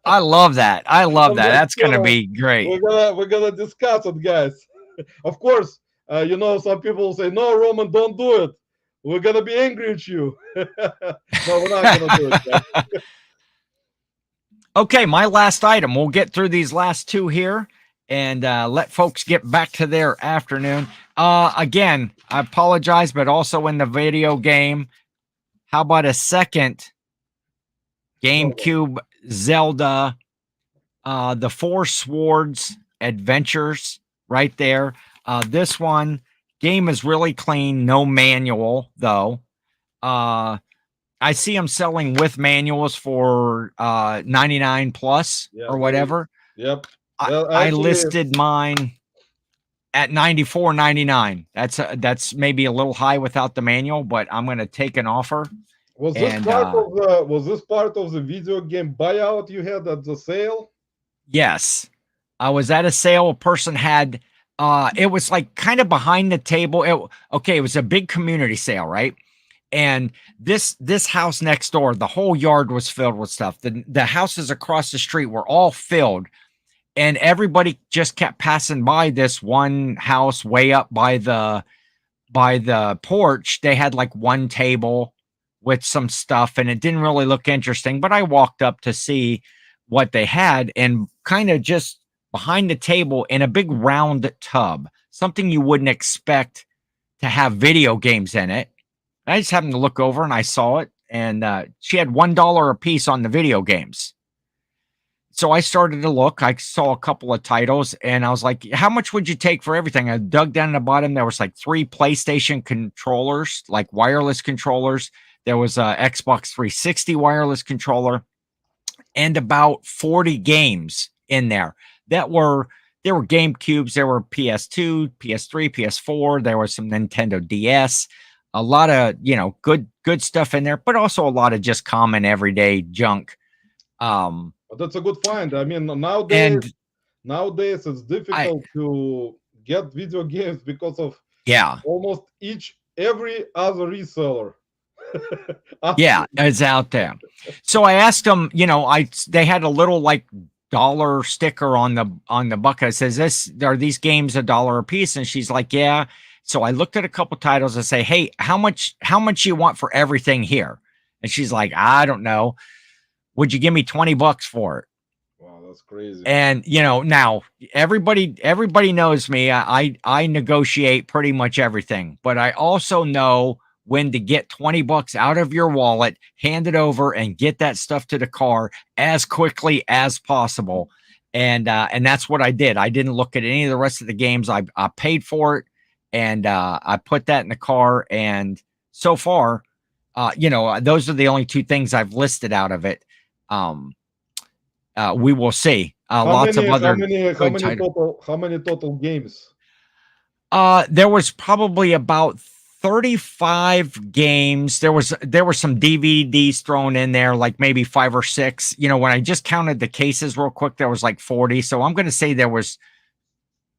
I love that. I love that. That's gonna be great. We're gonna discuss it, guys. Of course, some people say, no, Roman, don't do it. We're gonna be angry at you. No, we're not gonna do it, guys. Okay, my last item. We'll get through these last two here and let folks get back to their afternoon. Again, I apologize, but also in the video game, how about a second GameCube Zelda, the Four Swords Adventures right there. This one, game is really clean, no manual, though. I see them selling with manuals for 99 plus or whatever. Yep. I listed mine at $94.99. That's maybe a little high without the manual, but I'm going to take an offer. Was this part of the video game buyout you had at the sale? Yes, I was at a sale. A person had it was like kind of behind the table. It was a big community sale, right? And this house next door, the whole yard was filled with stuff. The houses across the street were all filled. And everybody just kept passing by this one house way up by the porch. They had like one table with some stuff, and it didn't really look interesting. But I walked up to see what they had, and kind of just behind the table in a big round tub, something you wouldn't expect to have video games in it. I just happened to look over and I saw it, and she had $1 a piece on the video games. So I started to look. I saw a couple of titles, and I was like, how much would you take for everything? I dug down to the bottom. There was like 3 PlayStation controllers, like wireless controllers. There was a Xbox 360 wireless controller, and about 40 games in there. There were GameCubes, there were PS2, PS3, PS4. There was some Nintendo DS. A lot of, good stuff in there, but also a lot of just common everyday junk. But that's a good find. I mean, nowadays it's difficult to get video games because of almost every other reseller. Yeah, it's out there. So I asked them, they had a little like dollar sticker on the bucket. It says, are these games $1 a piece? And she's like, yeah. So I looked at a couple titles and say, hey, how much you want for everything here? And she's like, I don't know. Would you give me $20 for it? Wow, that's crazy. And now everybody knows me. I negotiate pretty much everything, but I also know when to get $20 out of your wallet, hand it over, and get that stuff to the car as quickly as possible. And that's what I did. I didn't look at any of the rest of the games. I paid for it, and I put that in the car. And so far, those are the only 2 things I've listed out of it. We will see. How many total games? There was probably about 35 games. There were some DVDs thrown in there, like maybe 5 or 6. When I just counted the cases real quick, there was like 40. So I'm going to say there was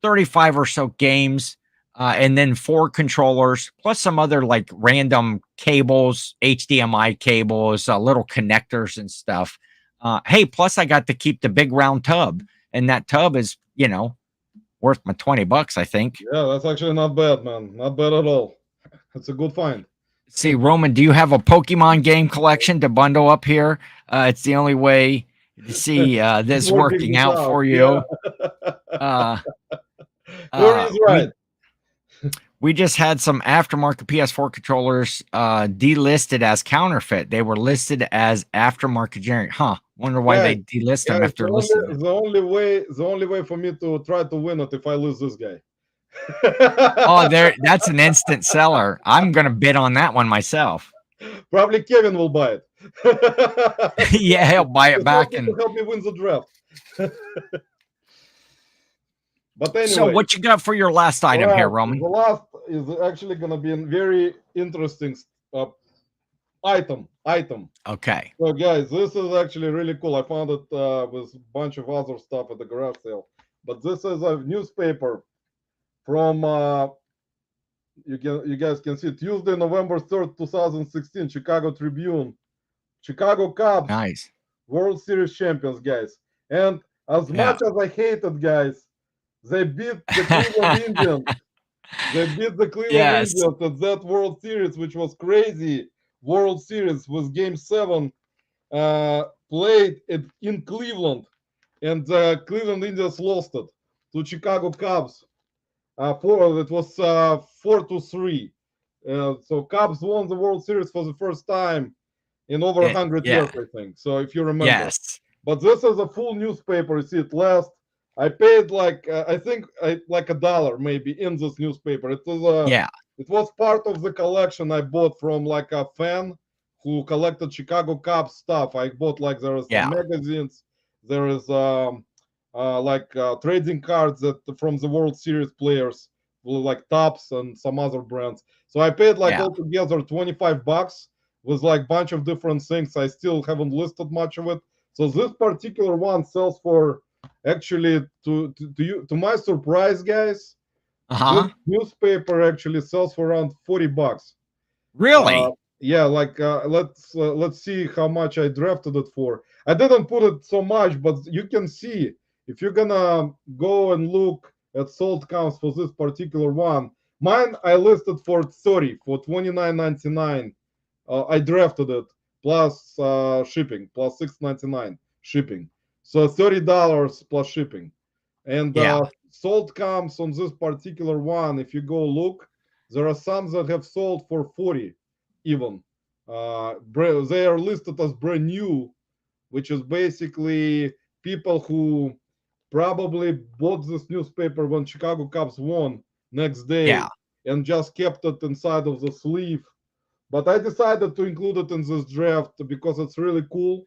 35 or so games, and then 4 controllers, plus some other like random cables, HDMI cables, little connectors and stuff. Hey, plus I got to keep the big round tub, and that tub is, worth my $20, I think. Yeah, that's actually not bad, man. Not bad at all. It's a good find. See, Roman, do you have a Pokemon game collection to bundle up here? It's the only way to see this working out for you. Yeah. Corey is right. We just had some aftermarket PS4 controllers delisted as counterfeit. They were listed as aftermarket generic. Wonder why they delist them after listing. The only way for me to try to win it if I lose this guy. Oh, that's an instant seller. I'm gonna bid on that one myself. Probably Kevin will buy it. Yeah, he'll buy it back and help me win the draft. But anyway, so what you got for your last item here, Roman? The last is actually going to be a very interesting item. Okay. So guys, this is actually really cool. I found it with a bunch of other stuff at the garage sale. But this is a newspaper from you guys can see Tuesday, November 3rd, 2016, Chicago Tribune. Chicago Cubs. Nice. World Series champions, guys. And as much as I hated, guys, they beat the Cleveland Indians. They beat the Cleveland Indians at that World Series, which was crazy. World Series with Game 7 played in Cleveland, and the Cleveland Indians lost it to Chicago Cubs. It was 4-3. So Cubs won the World Series for the first time in over 100 years, I think. So if you remember. Yes. But this is a full newspaper. You see it last. I paid like I think like $1 maybe in this newspaper. It was It was part of the collection I bought from like a fan who collected Chicago Cubs stuff. I bought like there is some magazines. There is trading cards that from the World Series players, like Topps and some other brands. So I paid like altogether $25 with like bunch of different things. I still haven't listed much of it. So this particular one sells for actually to my surprise, guys. This newspaper actually sells for around $40. Really? Yeah, like let's see how much I drafted it for. I didn't put it so much, but you can see if you're gonna go and look at sold counts for this particular one. Mine I listed for 30 for $29.99. I drafted it plus shipping plus $6.99 shipping, so $30 plus shipping. And sold comes on this particular one. If you go look, there are some that have sold for 40 even. They are listed as brand new, which is basically people who probably bought this newspaper when Chicago Cubs won next day and just kept it inside of the sleeve. But I decided to include it in this draft because it's really cool.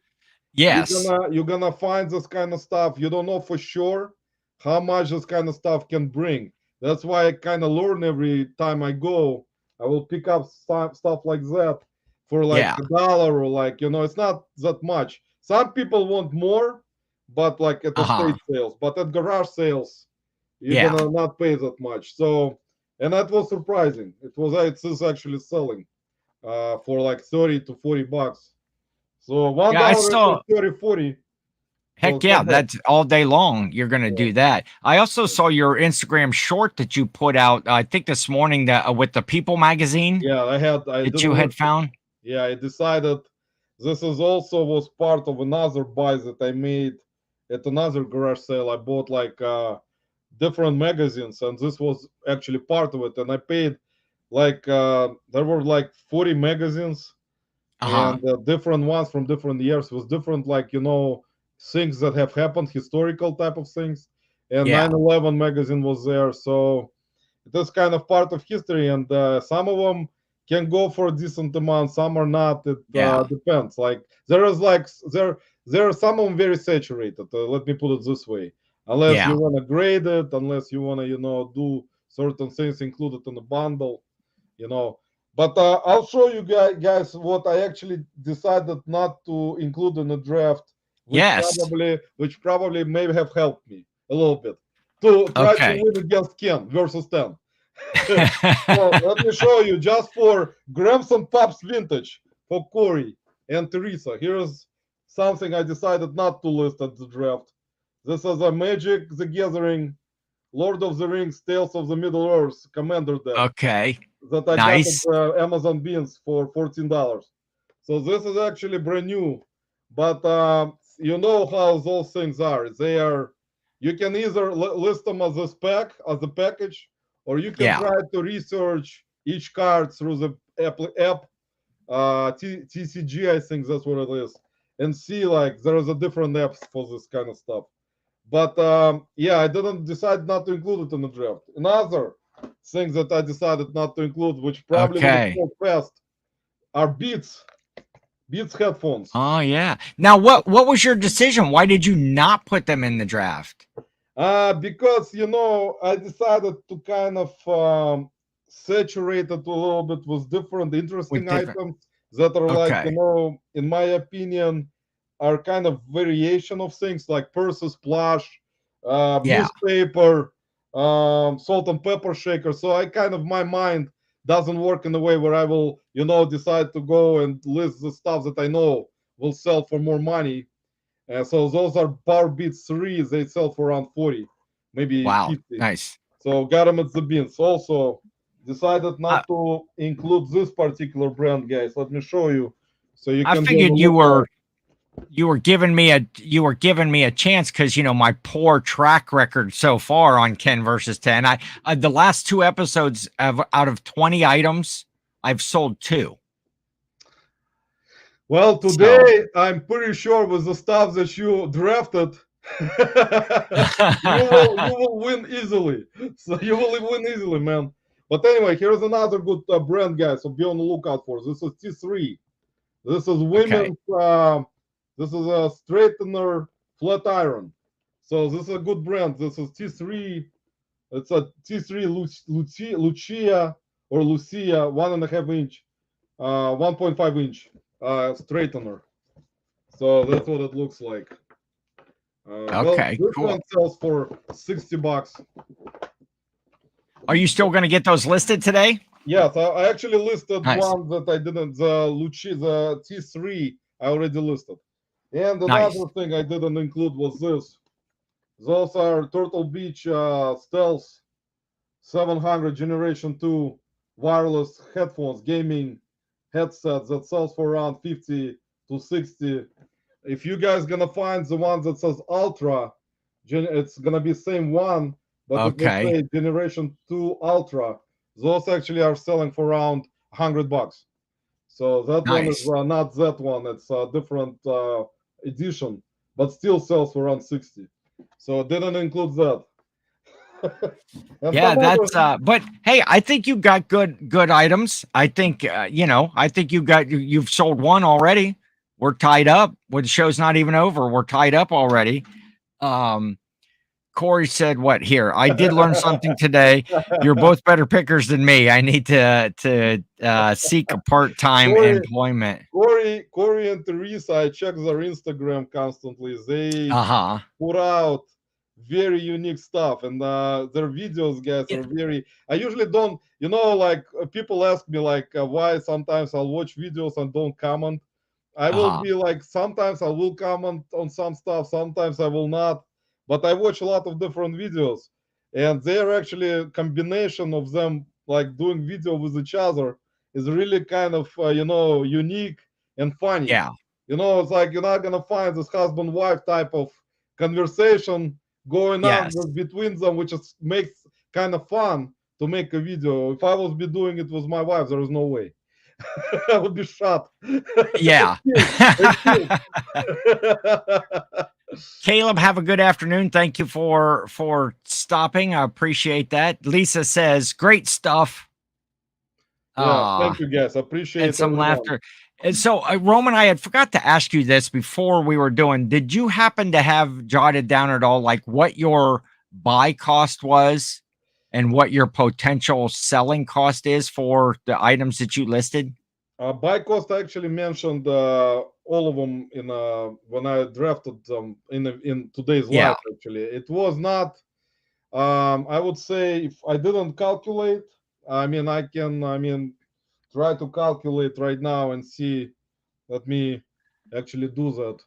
Yes. You're gonna find this kind of stuff. You don't know for sure how much this kind of stuff can bring. That's why I kind of learn every time I go. I will pick up stuff like that for like $1 or like, it's not that much. Some people want more, but like at the state sales, but at garage sales, you're gonna not pay that much. So, and that was surprising. It's actually selling for like 30 to $40. So $1 30, 40. Heck yeah, that's all day long. You're going to do that. I also saw your Instagram short that you put out, I think this morning, that with the People magazine. Yeah, that you had found. Yeah, I decided this was part of another buy that I made at another garage sale. I bought like different magazines, and this was actually part of it. And I paid like there were like 40 magazines and different ones from different years with different things that have happened, historical type of things. And 9/11 magazine was there, so it is kind of part of history. And some of them can go for a decent amount, some are not. It depends. Like there are some of them very saturated. Let me put it this way: unless you want to grade it, unless you want to do certain things included in the bundle, But I'll show you guys what I actually decided not to include in the draft. Which probably may have helped me a little bit to try to win against Ken versus 10. So let me show you just for Grams and Pops vintage for Corey and Teresa. Here's something I decided not to list at the draft. This is a Magic the Gathering, Lord of the Rings, Tales of the Middle Earth Commander deck. Okay. that I got Nice. at Amazon Beans for $14. So this is actually brand new. But you know how those things are. They are. You can either list them as a spec, as a package, or you can Yeah. try to research each card through the app, TCG, I think that's what it is, and see like there is a different apps for this kind of stuff. But yeah, I didn't decide not to include it in the draft. Another thing that I decided not to include, which probably will Okay. go fast, are Beats headphones. Oh yeah. Now what was your decision? Why did you not put them in the draft? Because you know, I decided to kind of saturate it a little bit with different With interesting different. items that are like, you Okay. know, in my opinion, are kind of variation of things like purses, plush, Yeah. newspaper, salt and pepper shaker. So I kind of my mind doesn't work in a way where I will, you know, decide to go and list the stuff that I know will sell for more money. So those are Power Beats 3. They sell for around 40, maybe Wow. 50. Nice. So got them at the bins. Also decided I, not to include this particular brand, guys. Let me show you, so you I can be on the figured lookout. you were giving me a chance because my poor track record so far on Ken versus 10. I the last two episodes out of 20 items, I've sold 2. Well, So today I'm pretty sure with the stuff that you drafted, you will win easily. So you will win easily, man. But anyway, here's another good brand, guys. So be on the lookout for. This is T3. This is okay. women's. This is a straightener flat iron. So this is a good brand. This is T3. It's a T3 Lucia or Lucia 1.5 inch, 1.5 inch straightener. So that's what it looks like. Well, Okay, this cool. one sells for $60. Are you still going to get those listed today? Yes, I actually listed Nice. one that I didn't. The T3 I already listed. And Nice. another thing I didn't include was this. Those are Turtle Beach Stealth 700 Generation 2 wireless headphones, gaming headsets that sells for around 50 to 60. If you guys gonna find the one that says Ultra, it's gonna be same one, but it will Okay. say Generation 2 Ultra. Those actually are selling for around $100. So that one is Nice. not that one. It's a different edition, but still sells for around 60. So didn't include that. And Yeah, some other. that's but hey, I think you got good items. I think I think you've sold one already. We're tied up. Well, the show's not even over. We're tied up already. Um Corey said, "What here? I did learn something today. You're both better pickers than me. I need to seek a part-time Corey, employment." Corey and Teresa, I check their Instagram constantly. They Uh-huh. put out very unique stuff, and their videos, guys, Yeah. are very. I usually don't, like people ask me like why sometimes I'll watch videos and don't comment. I will Uh-huh. be like sometimes I will comment on some stuff, sometimes I will not. But I watch a lot of different videos, and they're actually a combination of them like doing video with each other is really kind of unique and funny. Yeah. It's like you're not gonna find this husband wife type of conversation going on Yes. between them, which is makes kind of fun to make a video. If I was be doing it with my wife, there is no way. I would be shot. Yeah. Excuse. Caleb, have a good afternoon. Thank you for stopping. I appreciate that. Lisa says, "Great stuff." Yeah, Uh thank you guys. and Appreciate some everyone. laughter. And so, Roman, I had forgot to ask you this before we were doing. Did you happen to have jotted down at all, like what your buy cost was and what your potential selling cost is for the items that you listed? Buy cost I actually mentioned all of them in when I drafted them in today's Yeah. live. Actually, it was not. I would say if I didn't calculate, I mean I can. I mean try to calculate right now and see. Let me actually do that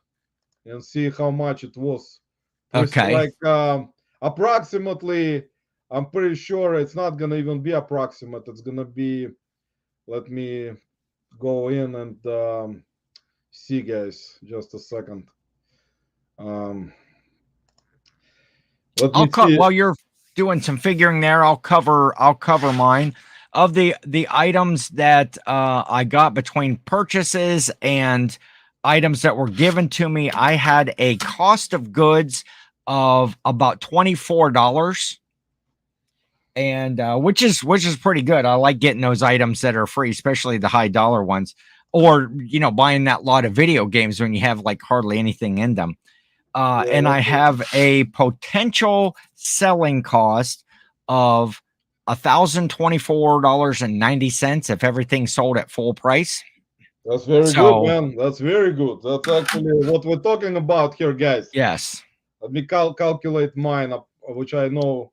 and see how much it was. Okay. Like approximately. I'm pretty sure it's not gonna even be approximate. It's gonna be. Let me go in and see, guys. Just a second. Um, let me see. While you're doing some figuring there, I'll cover mine. Of the items that I got between purchases and items that were given to me, I had a cost of goods of about $24, and which is pretty good. I like getting those items that are free, especially the high dollar ones, or buying that lot of video games when you have like hardly anything in them. And I have a potential selling cost of $1,024.90 if everything's sold at full price. That's very good, man. That's very good. That's actually what we're talking about here, guys. Yes. Let me calculate mine, which I know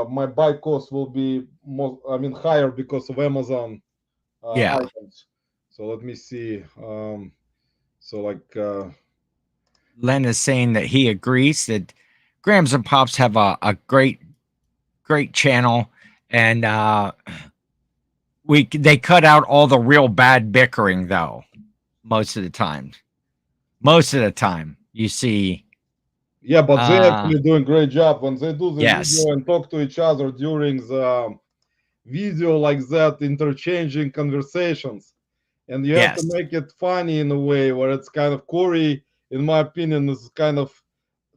my buy cost will be more, higher because of Amazon items. So let me see. Len is saying that he agrees that Grams and Pops have a great channel, and they cut out all the real bad bickering though. Most of the time you see. Yeah, but they're actually doing a great job when they do the video and talk to each other during the video like that, interchanging conversations. And you have to make it funny in a way where it's kind of Corey, in my opinion, is kind of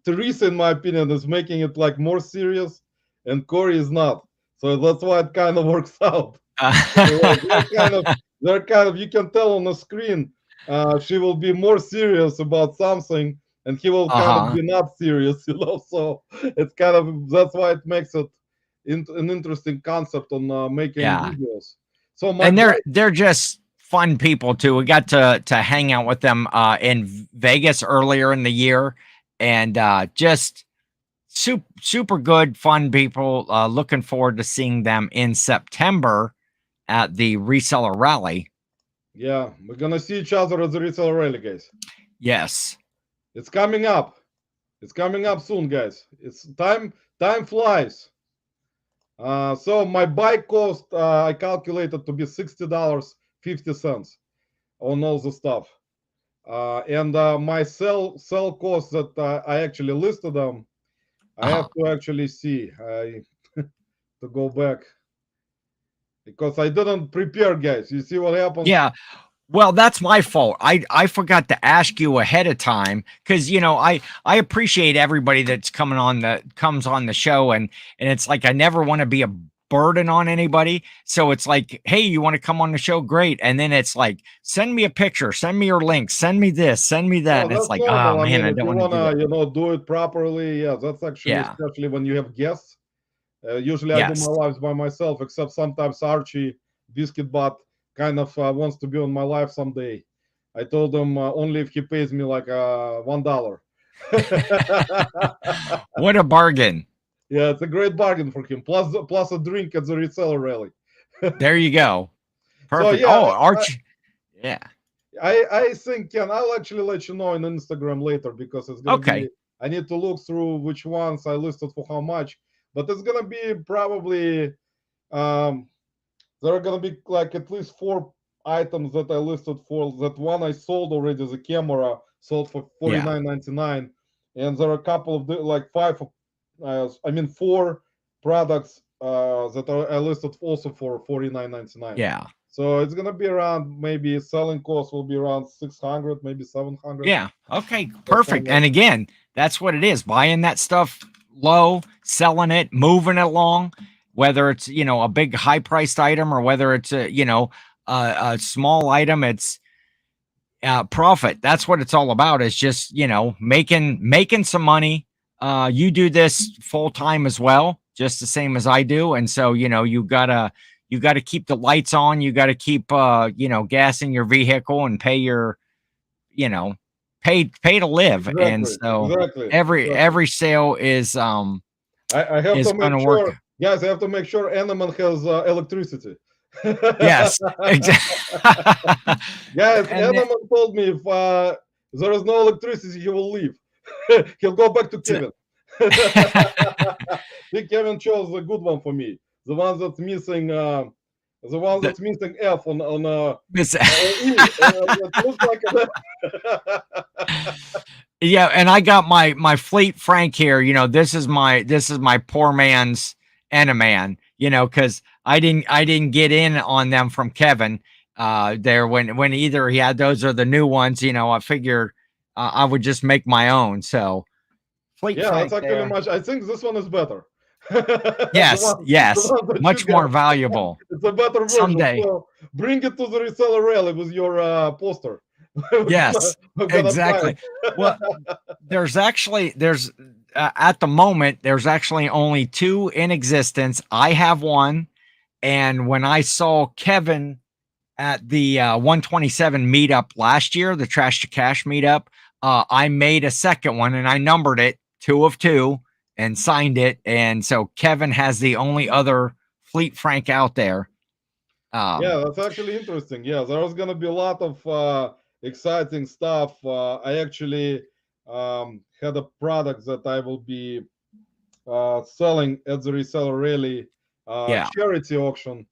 Teresa, in my opinion, is making it like more serious, and Corey is not. So that's why it kind of works out. They're kind of, you can tell on the screen, she will be more serious about something, and he will kind of be not serious, So it's kind of, that's why it makes it an interesting concept on making videos. So they're just fun people too. We got to hang out with them in Vegas earlier in the year, and just super good, fun people. Looking forward to seeing them in September at the reseller rally. Yeah, we're gonna see each other at the reseller rally, guys. Yes, it's coming up. It's coming up soon, guys. It's time flies. So my buy cost I calculated to be $60.50 on all the stuff, and my sell cost that I actually listed them. I have to actually see to go back because I didn't prepare, guys. You see what happens? Yeah. Well, that's my fault. I forgot to ask you ahead of time because I appreciate everybody that's comes on the show, and it's like I never want to be a burden on anybody. So it's like, hey, you want to come on the show? Great. And then it's like, send me a picture, send me your link, send me this, send me that. And it's like, oh man, I don't want to do it properly. Yeah, that's actually especially when you have guests. Usually I do my lives by myself, except sometimes Archie Biscuitbot kind of wants to be on my live someday. I told him only if he pays me like $1. What a bargain! Yeah, it's a great bargain for him. Plus a drink at the reseller rally. There you go. Perfect. So, Archie. I think, Ken, I'll actually let you know on Instagram later because it's gonna be. I need to look through which ones I listed for how much, but it's gonna be probably. There are gonna be like at least 4 items that I listed for. That one I sold already. The camera sold for $49.99, and there are a couple of like 4 products that I listed also for $49.99. Yeah. So it's gonna be around, maybe selling cost will be around 600, maybe 700. Yeah. Okay. Perfect. And again, that's what it is. Buying that stuff low, selling it, moving it along. Whether it's a big high priced item or whether it's a small item, it's profit. That's what it's all about. Is just making some money. You do this full time as well, just the same as I do, and so you gotta keep the lights on. You gotta keep gas in your vehicle and pay your pay to live. Exactly, and so every sale is I have to make sure. Guys, I have to make sure Eneman has electricity. Yes, exactly. Guys, Eneman told me if there is no electricity, he will leave. He'll go back to Kevin. I think Kevin chose a good one for me. The one that's missing, the one that's missing F on E. It looks like Yeah, and I got my Fleet Frank here. You know, this is my poor man's Enaman. You know, because I didn't get in on them from Kevin there when either he had those or the new ones. You know, I figured I would just make my own. So Fleet yeah, Frank that's actually there. much. I think this one is better. Yes, yes, much more valuable. It's a better version. Someday. So bring it to the reseller rally with your poster. Yes, exactly. Well, there's at the moment there's actually only 2 in existence. I have one, and when I saw Kevin at the 127 meetup last year, the Trash to Cash meetup, I made a second one and I numbered it 2 of 2 and signed it. And so Kevin has the only other Fleet Frank out there. Yeah, that's actually interesting. Yeah, there's gonna be a lot of exciting stuff. I actually had a product that I will be selling at the reseller rally charity auction.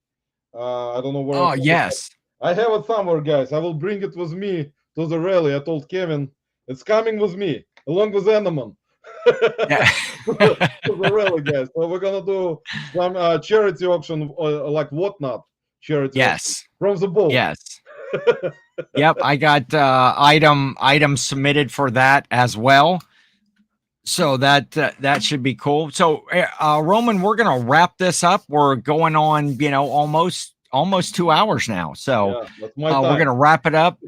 I don't know where. Oh, yes. I have it somewhere, guys. I will bring it with me to the rally. I told Kevin it's coming with me along with Enaman. Yeah. To the rally, guys. So we're gonna do some charity auction, like Whatnot charity. Yes. From the bowl. Yes. Yep, I got item submitted for that as well. So that should be cool. So Roman, we're gonna wrap this up. We're going on, you know, almost 2 hours now. So yeah, we're gonna wrap it up.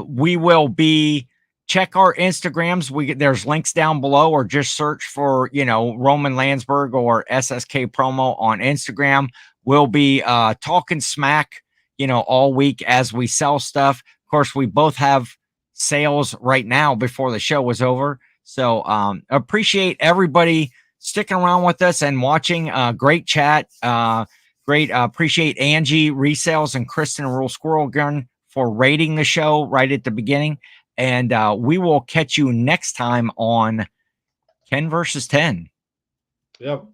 We will be check our Instagrams. There's links down below, or just search for, you know, Roman Landsberg or SSK Promo on Instagram. We'll be talking smack, you know, all week as we sell stuff. Of course, we both have sales right now before the show was over. So appreciate everybody sticking around with us and watching. Great chat. Great. Appreciate Angie Resales and Kristen Rule Squirrel Gun for rating the show right at the beginning. And we will catch you next time on Ken versus 10. Yep.